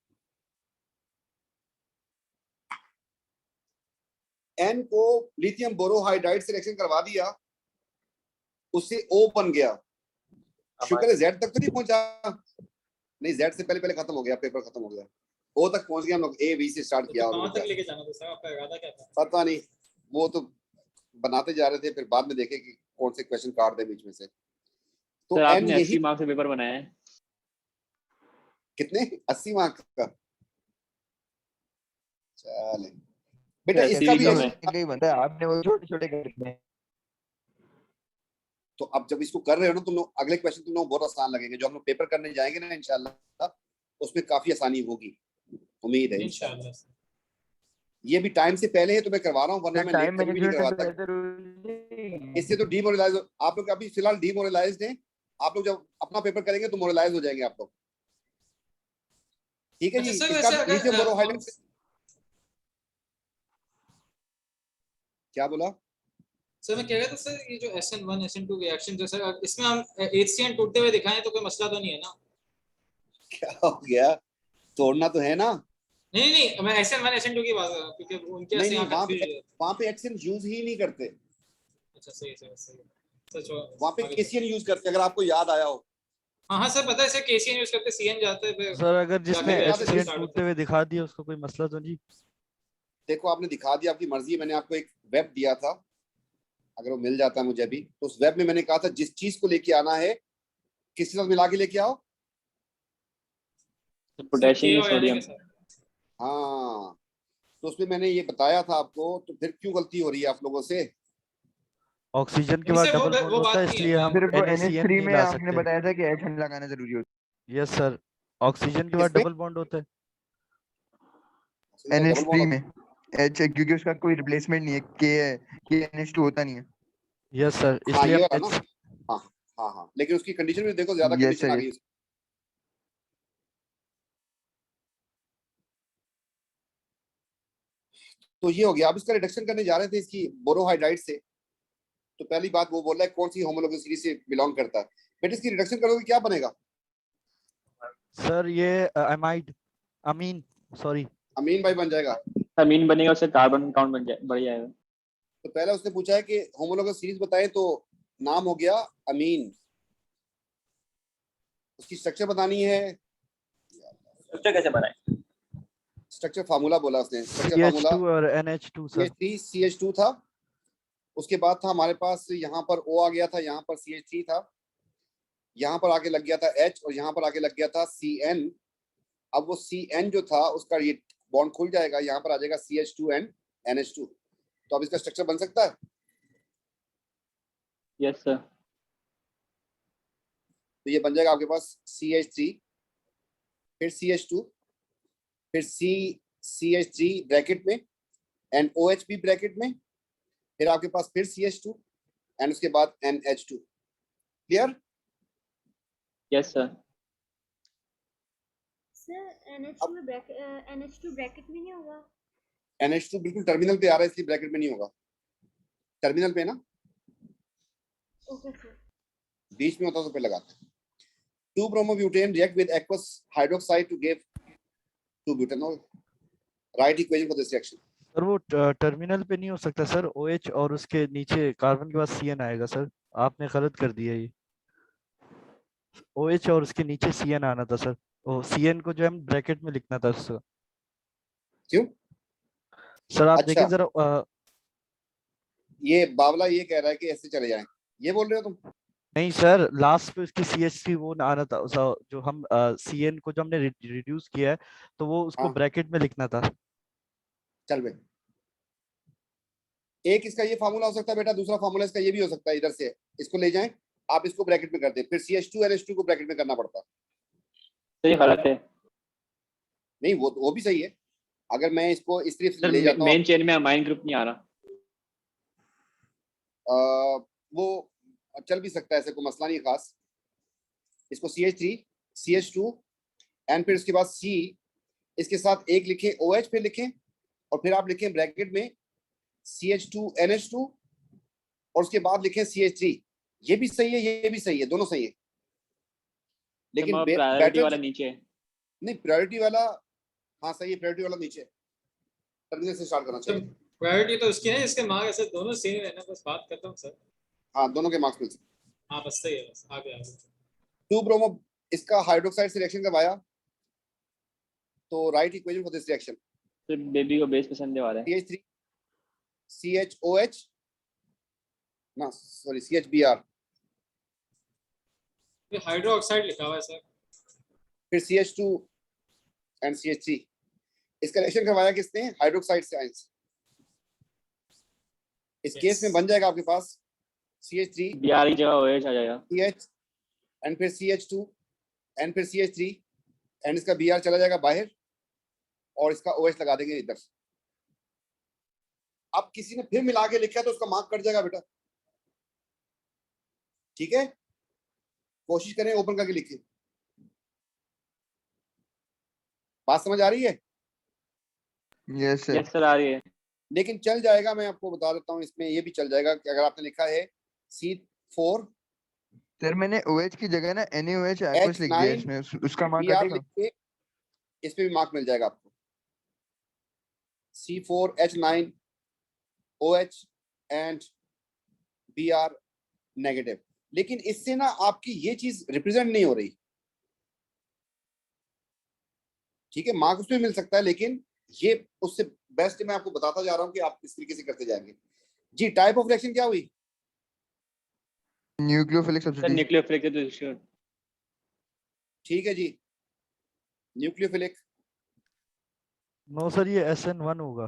N को लिथियम बोरोहाइड्राइड से रिएक्शन करवा दिया, उससे O बन गया। शुक्र है Z तक तो नहीं पहुंचा, नहीं Z से पहले खत्म हो गया, पेपर खत्म हो गया। O तक पहुंच गया, हम लोग A B से स्टार्ट किया। तो कहां तक लेके जाना था सर, आपका इरादा क्या था? पता नहीं, वो तो बनाते जा रहे थे, फिर बाद में देखे कि कौन से क्वेश्चन काट दे बीच में से। तो सर N आपने यही 80 मार्क्स का पेपर बनाया है। कितने? 80 मार्क का। चले बेटा, 80 इसका भी कम ऐसे- है। नहीं बनता है, आपने वो छोटे-छोटे कर रखे हैं। तो अब जब इसको कर रहे हो ना तुम लोग, अगले क्वेश्चन तुम लोग बहुत आसान लगेंगे, जो हम लोग पेपर करने जाएंगे ना इंशाल्लाह, उसमें काफी आसानी होगी, उम्मीद है इंशाल्लाह। इंशाल्लाह। ये भी टाइम से पहले है तो मैं करवा रहा हूँ, वरना मैं टाइम लेट कभी भी नहीं मैनेजमेंट करवाता। तो जरूरी इससे तो डीमोरलाइज, आप लोग अभी फिलहाल डीमोरलाइज्ड हैं, आप लोग जब अपना पेपर करेंगे तो मोरलाइज हो जाएंगे आप लोग। ठीक है अच्छा जी। सर, इसका वैसे लिथियम अगर बोरोहाइड्राइड क्या बोला? सर मैं कह रहा था सर, ये जो SN1 SN2 रिएक्शन जो सर, इसमें हम HCN टूटते हुए दिखाएं तो कोई मसला तो नहीं है ना? क्या हो गया? तोड़ना तो है ना? नहीं नहीं, मैं SN1 SN2 की बात कर रहा हूँ, क्योंकि उनके नहीं ऐसे नहीं, यहाँ कंफ्यूज। वहां पे एक्शन यूज ही नहीं करते, अच्छा सही है सही है। सच वहां पे आगे चलो। केसीएन यूज करते, अगर आपको याद आया हो। हाँ हाँ सर पता है सर, KCN यूज करते, CN जाते हैं फिर सर अगर जिसने जाके reaction HCN start टूटते हुए दिखा दिया उसको कोई मसला तो नहीं? देखो आपने दिखा दिया, आपकी मर्जी है। मैंने आपको एक वेब दिया था, अगर वो मिल जाता है मुझे अभी, तो उस वेब में मैंने कहा था जिस चीज को लेके आना है किसके साथ मिला के लेके आओ। पोटेशियम या और Na सोडियम। के साथ। हाँ, तो उसमें मैंने ये बताया था आपको, तो फिर क्यों गलती हो रही है आप लोगों से? ऑक्सीजन के नहीं बाद सर, डबल बॉन्ड वो होता बात है, नहीं इसलिए है। हम सिर्फ NaCN NH3 नहीं में ला आपने सकते। बताया था कि H लगाना जरूरी होता यस सर, ऑक्सीजन के बाद किसमें? डबल बॉन्ड होता है। है। Double NH3 bond. में H है, क्योंकि उसका कोई रिप्लेसमेंट नहीं है, K है, कि NH2 होता नहीं है। यस सर, हाँ इसलिए ये हम वाला ना। हाँ हाँ हाँ, लेकिन उसकी कंडीशन भी देखो, ज्यादा यस कंडीशन आ सर, गई यस। उसकी। तो ये हो गया। अब इसका रिडक्शन करने जा रहे थे इसकी बोरोहाइड्राइड से। तो पहली बात वो बोल रहा है कौन सी होमोलॉगस सीरीज से बिलोंग करता है। बेटा इसकी रिडक्शन करोगे क्या बनेगा? सर ये अमाइड अमीन सॉरी अमीन भाई बन जाएगा। अमीन बनेगा, उससे कार्बन काउंट बढ़ जाएगा। तो पहले उसने पूछा है कि होमोलॉगस सीरीज बताएं, तो नाम हो गया अमीन। उसकी स्ट्रक्चर बतानी है। स्ट्रक्चर कैसे बनाए? स्ट्रक्चर फार्मूला बोला उसने। स्ट्रक्चर फार्मूला CH2 और NH2 सर। CH3 CH2 था। उसके बाद था हमारे पास, यहाँ पर O आ गया था, यहाँ पर CH3 था, यहाँ पर आके लग गया था H, और यहाँ पर आके लग गया था CN। अब वो CN जो था उसका ये बॉन्ड खुल जाएगा, यहाँ पर आ जाएगा CH2 and NH2। तो अब इसका स्ट्रक्चर बन सकता है। Yes sir. तो ये बन जाएगा आपके पास CH3, फिर CH2, फिर CH3 ब्रैकेट में एंड OH भी ब्रैकेट में, फिर आपके पास फिर CH2 एंड उसके बाद NH2। Clear? Yes sir. Sir NH2 bracket में नहीं होगा? NH2 बिल्कुल टर्मिनल पे आ रहा है, इसलिए ब्रैकेट में नहीं होगा। टर्मिनल पे ना, ओके सर। बीच में होता तो पे लगाते। 2-bromobutane react with aqueous hydroxide to give 2-butanol. Write equation for this reaction. Sir वो टर्मिनल पे नहीं हो सकता सर, OH और उसके नीचे कार्बन के बाद CN आएगा सर, आपने गलत कर दिया ये। OH और उसके नीचे CN आना था सर, वो CN को जो है ब्रैकेट में लिखना था उसका। क्यों? सर आप अच्छा, देखिए जरा ये बावला ये कह रहा है कि ऐसे चले जाएं, ये बोल रहे हो तुम? नहीं सर, लास्ट पे उसकी CH3 वो ना आना था, जो हम CN को जो हमने रिड्यूस किया है तो वो उसको हाँ ब्रैकेट में लिखना था। चल बे। एक इसका ये फार्मूला हो सकता है बेटा, दूसरा फार्मूला इसका ये भी हो सकता है, इधर से इसको ले जाएं, आप इसको ब्रैकेट में कर दें, फिर CH2 NH2 को ब्रैकेट में करना पड़ता। तो ये गलत है नहीं वो भी सही है। अगर मैं इसको इस तरफ सर। ले जाता हूँ, मेन चेन में अमाइन ग्रुप नहीं आ रहा। वो चल भी सकता है, ऐसे कोई मसला नहीं है खास। इसको CH3 CH2 एंड फिर उसके बाद C, इसके साथ एक लिखें OH, फिर लिखें और फिर आप लिखें ब्रैकेट में CH2 NH2 और उसके बाद लिखें CH3। ये भी सही है, ये भी सही है, दोनों सही है। लेकिन प्रायोरिटी वाला नीचे है। नहीं, प्रायोरिटी वाला हाँ सही है, प्रायोरिटी वाला नीचे। टर्मिनल से स्टार्ट करना चाहिए। प्रायोरिटी तो उसकी है, इसके मार्क्स ऐसे दोनों सेम है ना, बस बात करता हूँ सर। हाँ दोनों के मार्क्स मिल सकते। हाँ बस सही है, बस आगे आगे। 2-bromo इसका हाइड्रोक्साइड से रिएक्शन करवाया, तो right equation for this reaction. तो बेबी को बेस पसंद है वाला है। CH3 CHOH ना सॉरी CHBr, ये हाइड्रो ऑक्साइड लिखा हुआ है सर। फिर CH2 एंड CH3। इसका रिएक्शन करवाया किसने? हाइड्रोक्साइड से आयंस। इस केस में बन जाएगा आपके पास CH3 बीआर की जगह OH आ जाएगा। CH एंड फिर CH2 एंड फिर CH3 एंड इसका Br चला जाएगा बाहर और इसका OH लगा देंगे इधर। अब किसी ने फिर मिला के लिखा तो उसका मार्क कट जाएगा बेटा, ठीक है? कोशिश करें ओपन करके लिखें। बात समझ आ रही है? Yes sir. यस सर आ रही है। लेकिन चल जाएगा, मैं आपको बता देता हूँ, इसमें ये भी चल जाएगा कि अगर आपने लिखा है C4 सर मैंने OH की जगह ना NaOH aqueous लिख दिया H9 इसमें, उसका मार्क Br कटेगा? लिख के इसमें भी मार्क मिल जाएगा आपको। C4H9 OH and Br negative. लेकिन इससे ना आपकी ये चीज रिप्रेजेंट नहीं हो रही, ठीक है, मार्क्स भी मिल सकता है, लेकिन ये उससे बेस्ट मैं आपको बताता जा रहा हूं कि आप इस तरीके से करते जाएंगे। जी, टाइप ऑफ रिएक्शन क्या हुई? Nucleophilic sir substitution. Nucleophilic substitution. ठीक है जी, न्यूक्लियोफिलिक नो सर, ये SN1 होगा।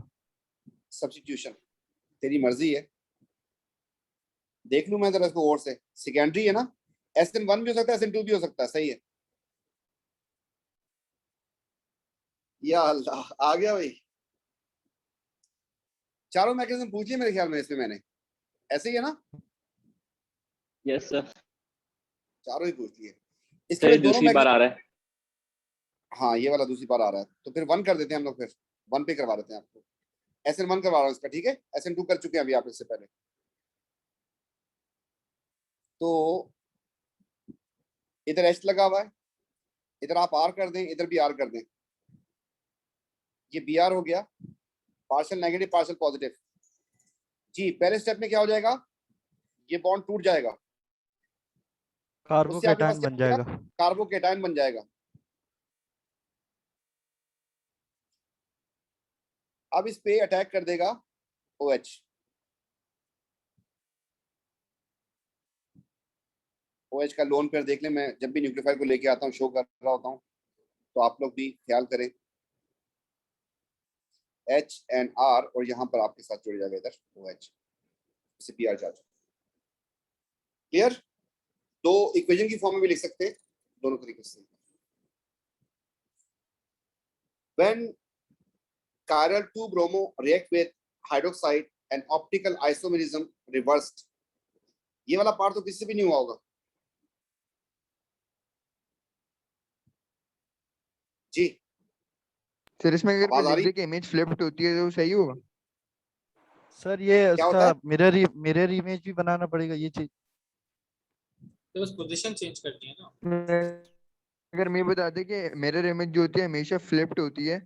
सब्स्टिट्यूशन, तेरी मर्जी है, देख लूं मैं जरा इसको और से। सेकेंडरी है ना, SN1 भी हो सकता है, SN2 भी हो सकता है, सही है। या अल्लाह, आ गया भाई। चारों मैकेनिज्म पूछ लिए मेरे ख्याल में इसमें मैंने, ऐसे ही है ना? Yes sir. चारों ही पूछ लिए। इसके सर लिए ये दोनों दूसरी बार आ रहा है। हाँ, ये वाला दूसरी बार आ रहा है, तो फिर 1 कर देते हैं हम लोग, फिर 1 पे करवा देते हैं आपको। SN1 करवा रहा हूँ इसका, ठीक है? SN2 कर चुके हैं अभी आप इससे पहले। तो इधर H लगा हुआ है, इधर आप R कर दें, इधर भी R कर दें, ये Br हो गया, पार्शियल नेगेटिव पार्शियल पॉजिटिव। जी, पहले स्टेप में क्या हो जाएगा? ये बॉन्ड टूट जाएगा, उससे आपके पास कार्बोकैटायन क्या बन बचेगा? जाएगा। कार्बोकैटायन बन जाएगा। अब इस पे अटैक कर देगा OH। OH का लोन पेयर देख लें, मैं जब भी न्यूक्लियोफाइल को लेके आता हूँ शो कर रहा होता हूँ, तो आप लोग भी ख्याल करें। H and R, और यहाँ पर आपके साथ जुड़ जाएगा इधर OH, इसे Br चार्ज। क्लियर? दो इक्वेशन की फॉर्म में भी लिख सकते हैं, दोनों तरीके से। When chiral 2-bromo react with hydroxide and optical isomerism reversed, ये वाला पार्ट तो किसी भी नहीं हुआ होगा। जी सर इसमें अगर आवाज आ कोई रही? लिख दे कि इमेज फ्लिप्ड होती है तो सही होगा? सर ये क्या होता उसका है? मिरर इमेज भी बनाना पड़ेगा ये चीज। तो बस पोजीशन चेंज करनी है ना। अगर मैं बता दे कि मिरर इमेज जो होती है हमेशा फ्लिप्ड होती है।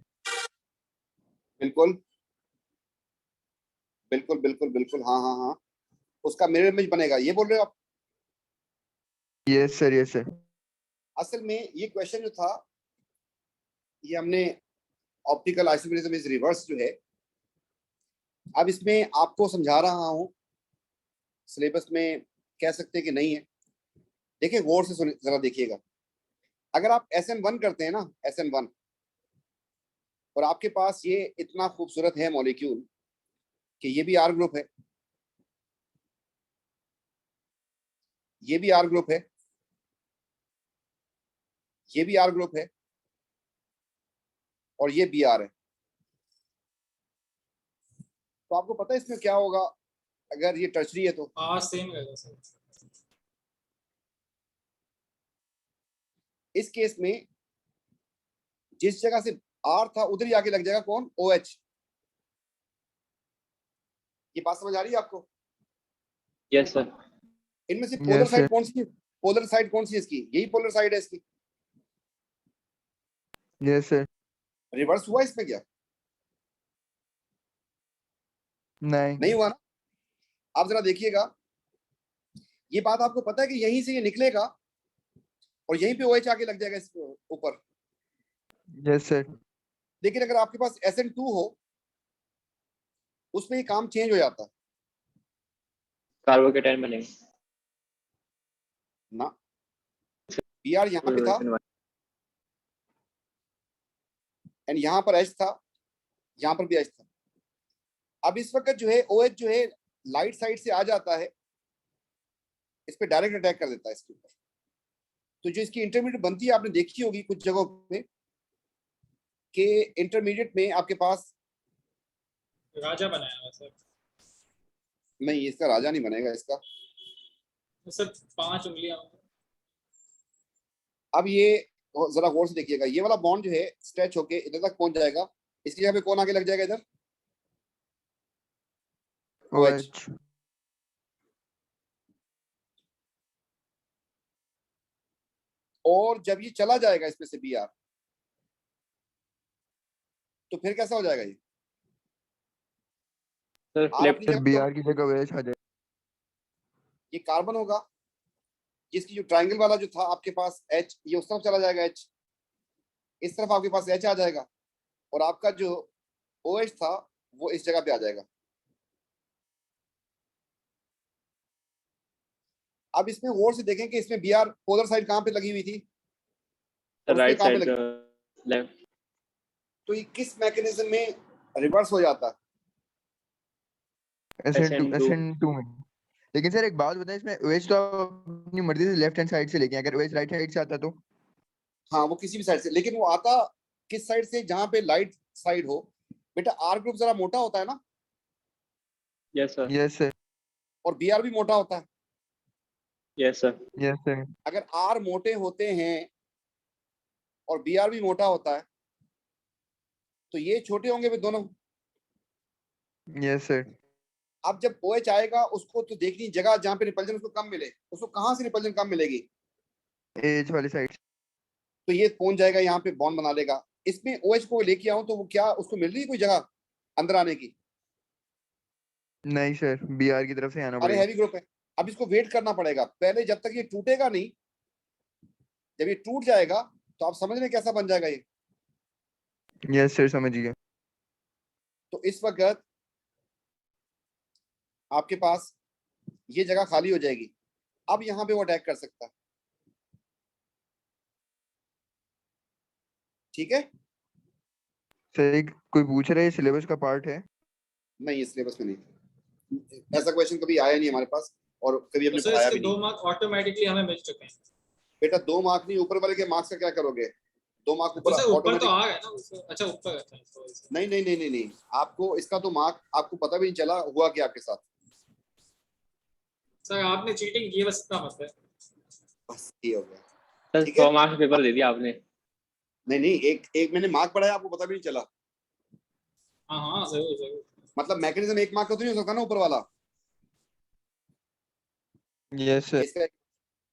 बिल्कुल बिल्कुल बिल्कुल बिल्कुल, हाँ हाँ हाँ, उसका मिरर इमेज बनेगा, ये बोल रहे हो आप? Yes sir, yes sir. असल में ये क्वेश्चन जो था, ये हमने ऑप्टिकल आइसोमेरिज्म इज रिवर्स जो है, अब इसमें आपको समझा रहा हूं, सिलेबस में कह सकते हैं कि नहीं है। देखिए गौर से जरा देखिएगा, अगर आप SN1 करते हैं ना, SN1, और आपके पास ये इतना खूबसूरत है मॉलिक्यूल कि ये भी R ग्रुप है, ये भी R ग्रुप है, ये भी R ग्रुप है, और ये Br है, तो आपको पता है इसमें क्या होगा अगर ये टर्शरी है तो? हाँ सेम रहेगा सर। इस केस में जिस जगह से R था उधर ही आके लग जाएगा कौन? OH। ये बात समझ आ रही है आपको? Yes sir. इनमें से पोलर Yes, साइड sir. कौन सी है? पोलर साइड कौन सी है इसकी? यही पोलर साइड है इसकी। Yes sir. रिवर्स हुआ इसमें क्या? नहीं हुआ ना? आप जरा देखिएगा, ये बात आपको पता है कि यहीं से ये निकलेगा और यहीं पे OH आके लग जाएगा इसके ऊपर। Yes sir. लेकिन अगर आपके पास SN2 हो, उसमें ये काम चेंज हो जाता है कार्बोकैटायन बनेंगे। ना। Br यहाँ पे था एंड यहाँ पर H था, यहाँ पर भी H था। अब इस वक्त जो है OH जो है लाइट साइड से आ जाता है, इस पे डायरेक्ट अटैक कर देता है इसके ऊपर। तो जो इसकी इंटरमीडिएट बनती है, आपने देखी होगी कुछ जगहों पे कि इंटरमीडिएट में आपके पास राजा बनाया हुआ सर। नहीं, इसका राजा नहीं बनेगा इसका। तो सर 5 उंगलियां। अब ये तो जरा गौर से देखिएगा, ये वाला बॉन्ड जो है स्ट्रेच होके इधर तक पहुंच जाएगा, इसकी जगह पे कौन आगे लग जाएगा इधर, OH। OH। और जब ये चला जाएगा इसमें से Br, तो फिर कैसा हो जाएगा ये, सर R फ्लिप अपनी सर जगह Br की जगह OH आ जाए। ये कार्बन होगा, जिसकी जो ट्रायंगल वाला जो था आपके पास H, ये उस तरफ चला जाएगा H, इस तरफ आपके पास H आ जाएगा, और आपका जो OH था वो इस जगह पे आ जाएगा। अब इसमें गौर से देखें कि इसमें Br पोलर साइड कहाँ पे लगी हुई थी, और उसमें राइट कहाँ पे साइड लगी, लेफ्ट। तो ये किस मैकेनिज्म में रिवर्स हो जाता है, SN2 में। लेकिन सर एक बात बताएं, इसमें OH तो आप अपनी मर्जी से लेफ्ट हैंड साइड से लेके, अगर OH राइट साइड से आता तो? हाँ वो किसी भी साइड से, लेकिन वो आता किस साइड से, जहाँ पे लाइट साइड हो। बेटा R ग्रुप जरा मोटा होता है ना, यस सर। Yes sir. और Br भी मोटा होता है। Yes sir. Yes sir. अगर R मोटे होते हैं और Br भी मोटा होता है, तो ये छोटे होंगे वे दोनों। Yes sir. अब जब OH आएगा, उसको तो देखनी जगह जहाँ पे रिपल्जन उसको कम मिले, उसको कहाँ से रिपल्जन कम मिलेगी, एज वाली साइड। तो ये पहुंच जाएगा यहाँ पे, बॉन्ड बना लेगा। इसमें OH को लेके आऊं तो वो क्या उसको मिल रही है कोई जगह अंदर आने की? नहीं सर, Br की तरफ से आना अरे पड़ेगा। हैवी ग्रुप है। अब इसको वेट करना पड़ेगा, पहले जब तक ये टूटेगा नहीं, जब ये टूट जाएगा तो आप समझ रहे हैं कैसा बन जाएगा ये। यस सर, समझ गया। तो इस वक्त आपके पास ये जगह खाली हो जाएगी, अब यहाँ पे वो अटैक कर सकता है। ठीक है, सर एक कोई पूछ रहा है सिलेबस का पार्ट है? नहीं ये सिलेबस में नहीं, ऐसा क्वेश्चन कभी आया नहीं हमारे पास, और कभी तो हमने सर पढ़ाया इसके भी 2 नहीं। मार्क ऑटोमेटिकली हमें मिल चुके हैं। बेटा 2 मार्क नहीं, ऊपर वाले के मार्क्स का क्या करोगे? 2 मार्क तो ऊपर सर ऊपर ऑटोमेटिक। तो आ गए ना अच्छा ऊपर अच्छा नहीं नहीं नहीं नहीं नहीं, आपको इसका तो मार्क आपको पता भी नहीं चला हुआ कि आपके साथ। सर आपने चीटिंग की है, बस इतना मत है। बस ये हो गया। सर ठीक है? 100 मार्क्स पेपर दे दिया आपने। नहीं नहीं, एक मैंने मार्क पढ़ाया, आपको पता भी नहीं चला। हाँ हाँ जरूर जरूर। मतलब मैकेनिज्म 1 मार्क का तो नहीं हो सकता ना ऊपर वाला। Yes sir. इसका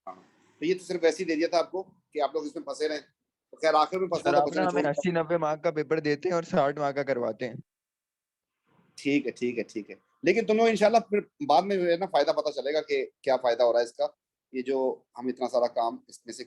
हाँ, तो ये तो सिर्फ वैसे ही दे दिया था आपको कि आप लोग इसमें फंसे रहे। तो खैर आखिर में फंसना सर तो आप ना बचना हमें छोड़। 80-90 मार्क का पेपर देते हैं और 60 मार्क का करवाते हैं। ठीक है ठीक है ठीक है, लेकिन तुम लोग इंशाल्लाह फिर बाद में ना फायदा पता चलेगा कि क्या फायदा हो रहा है इसका, ये जो हम इतना सारा काम इसमें से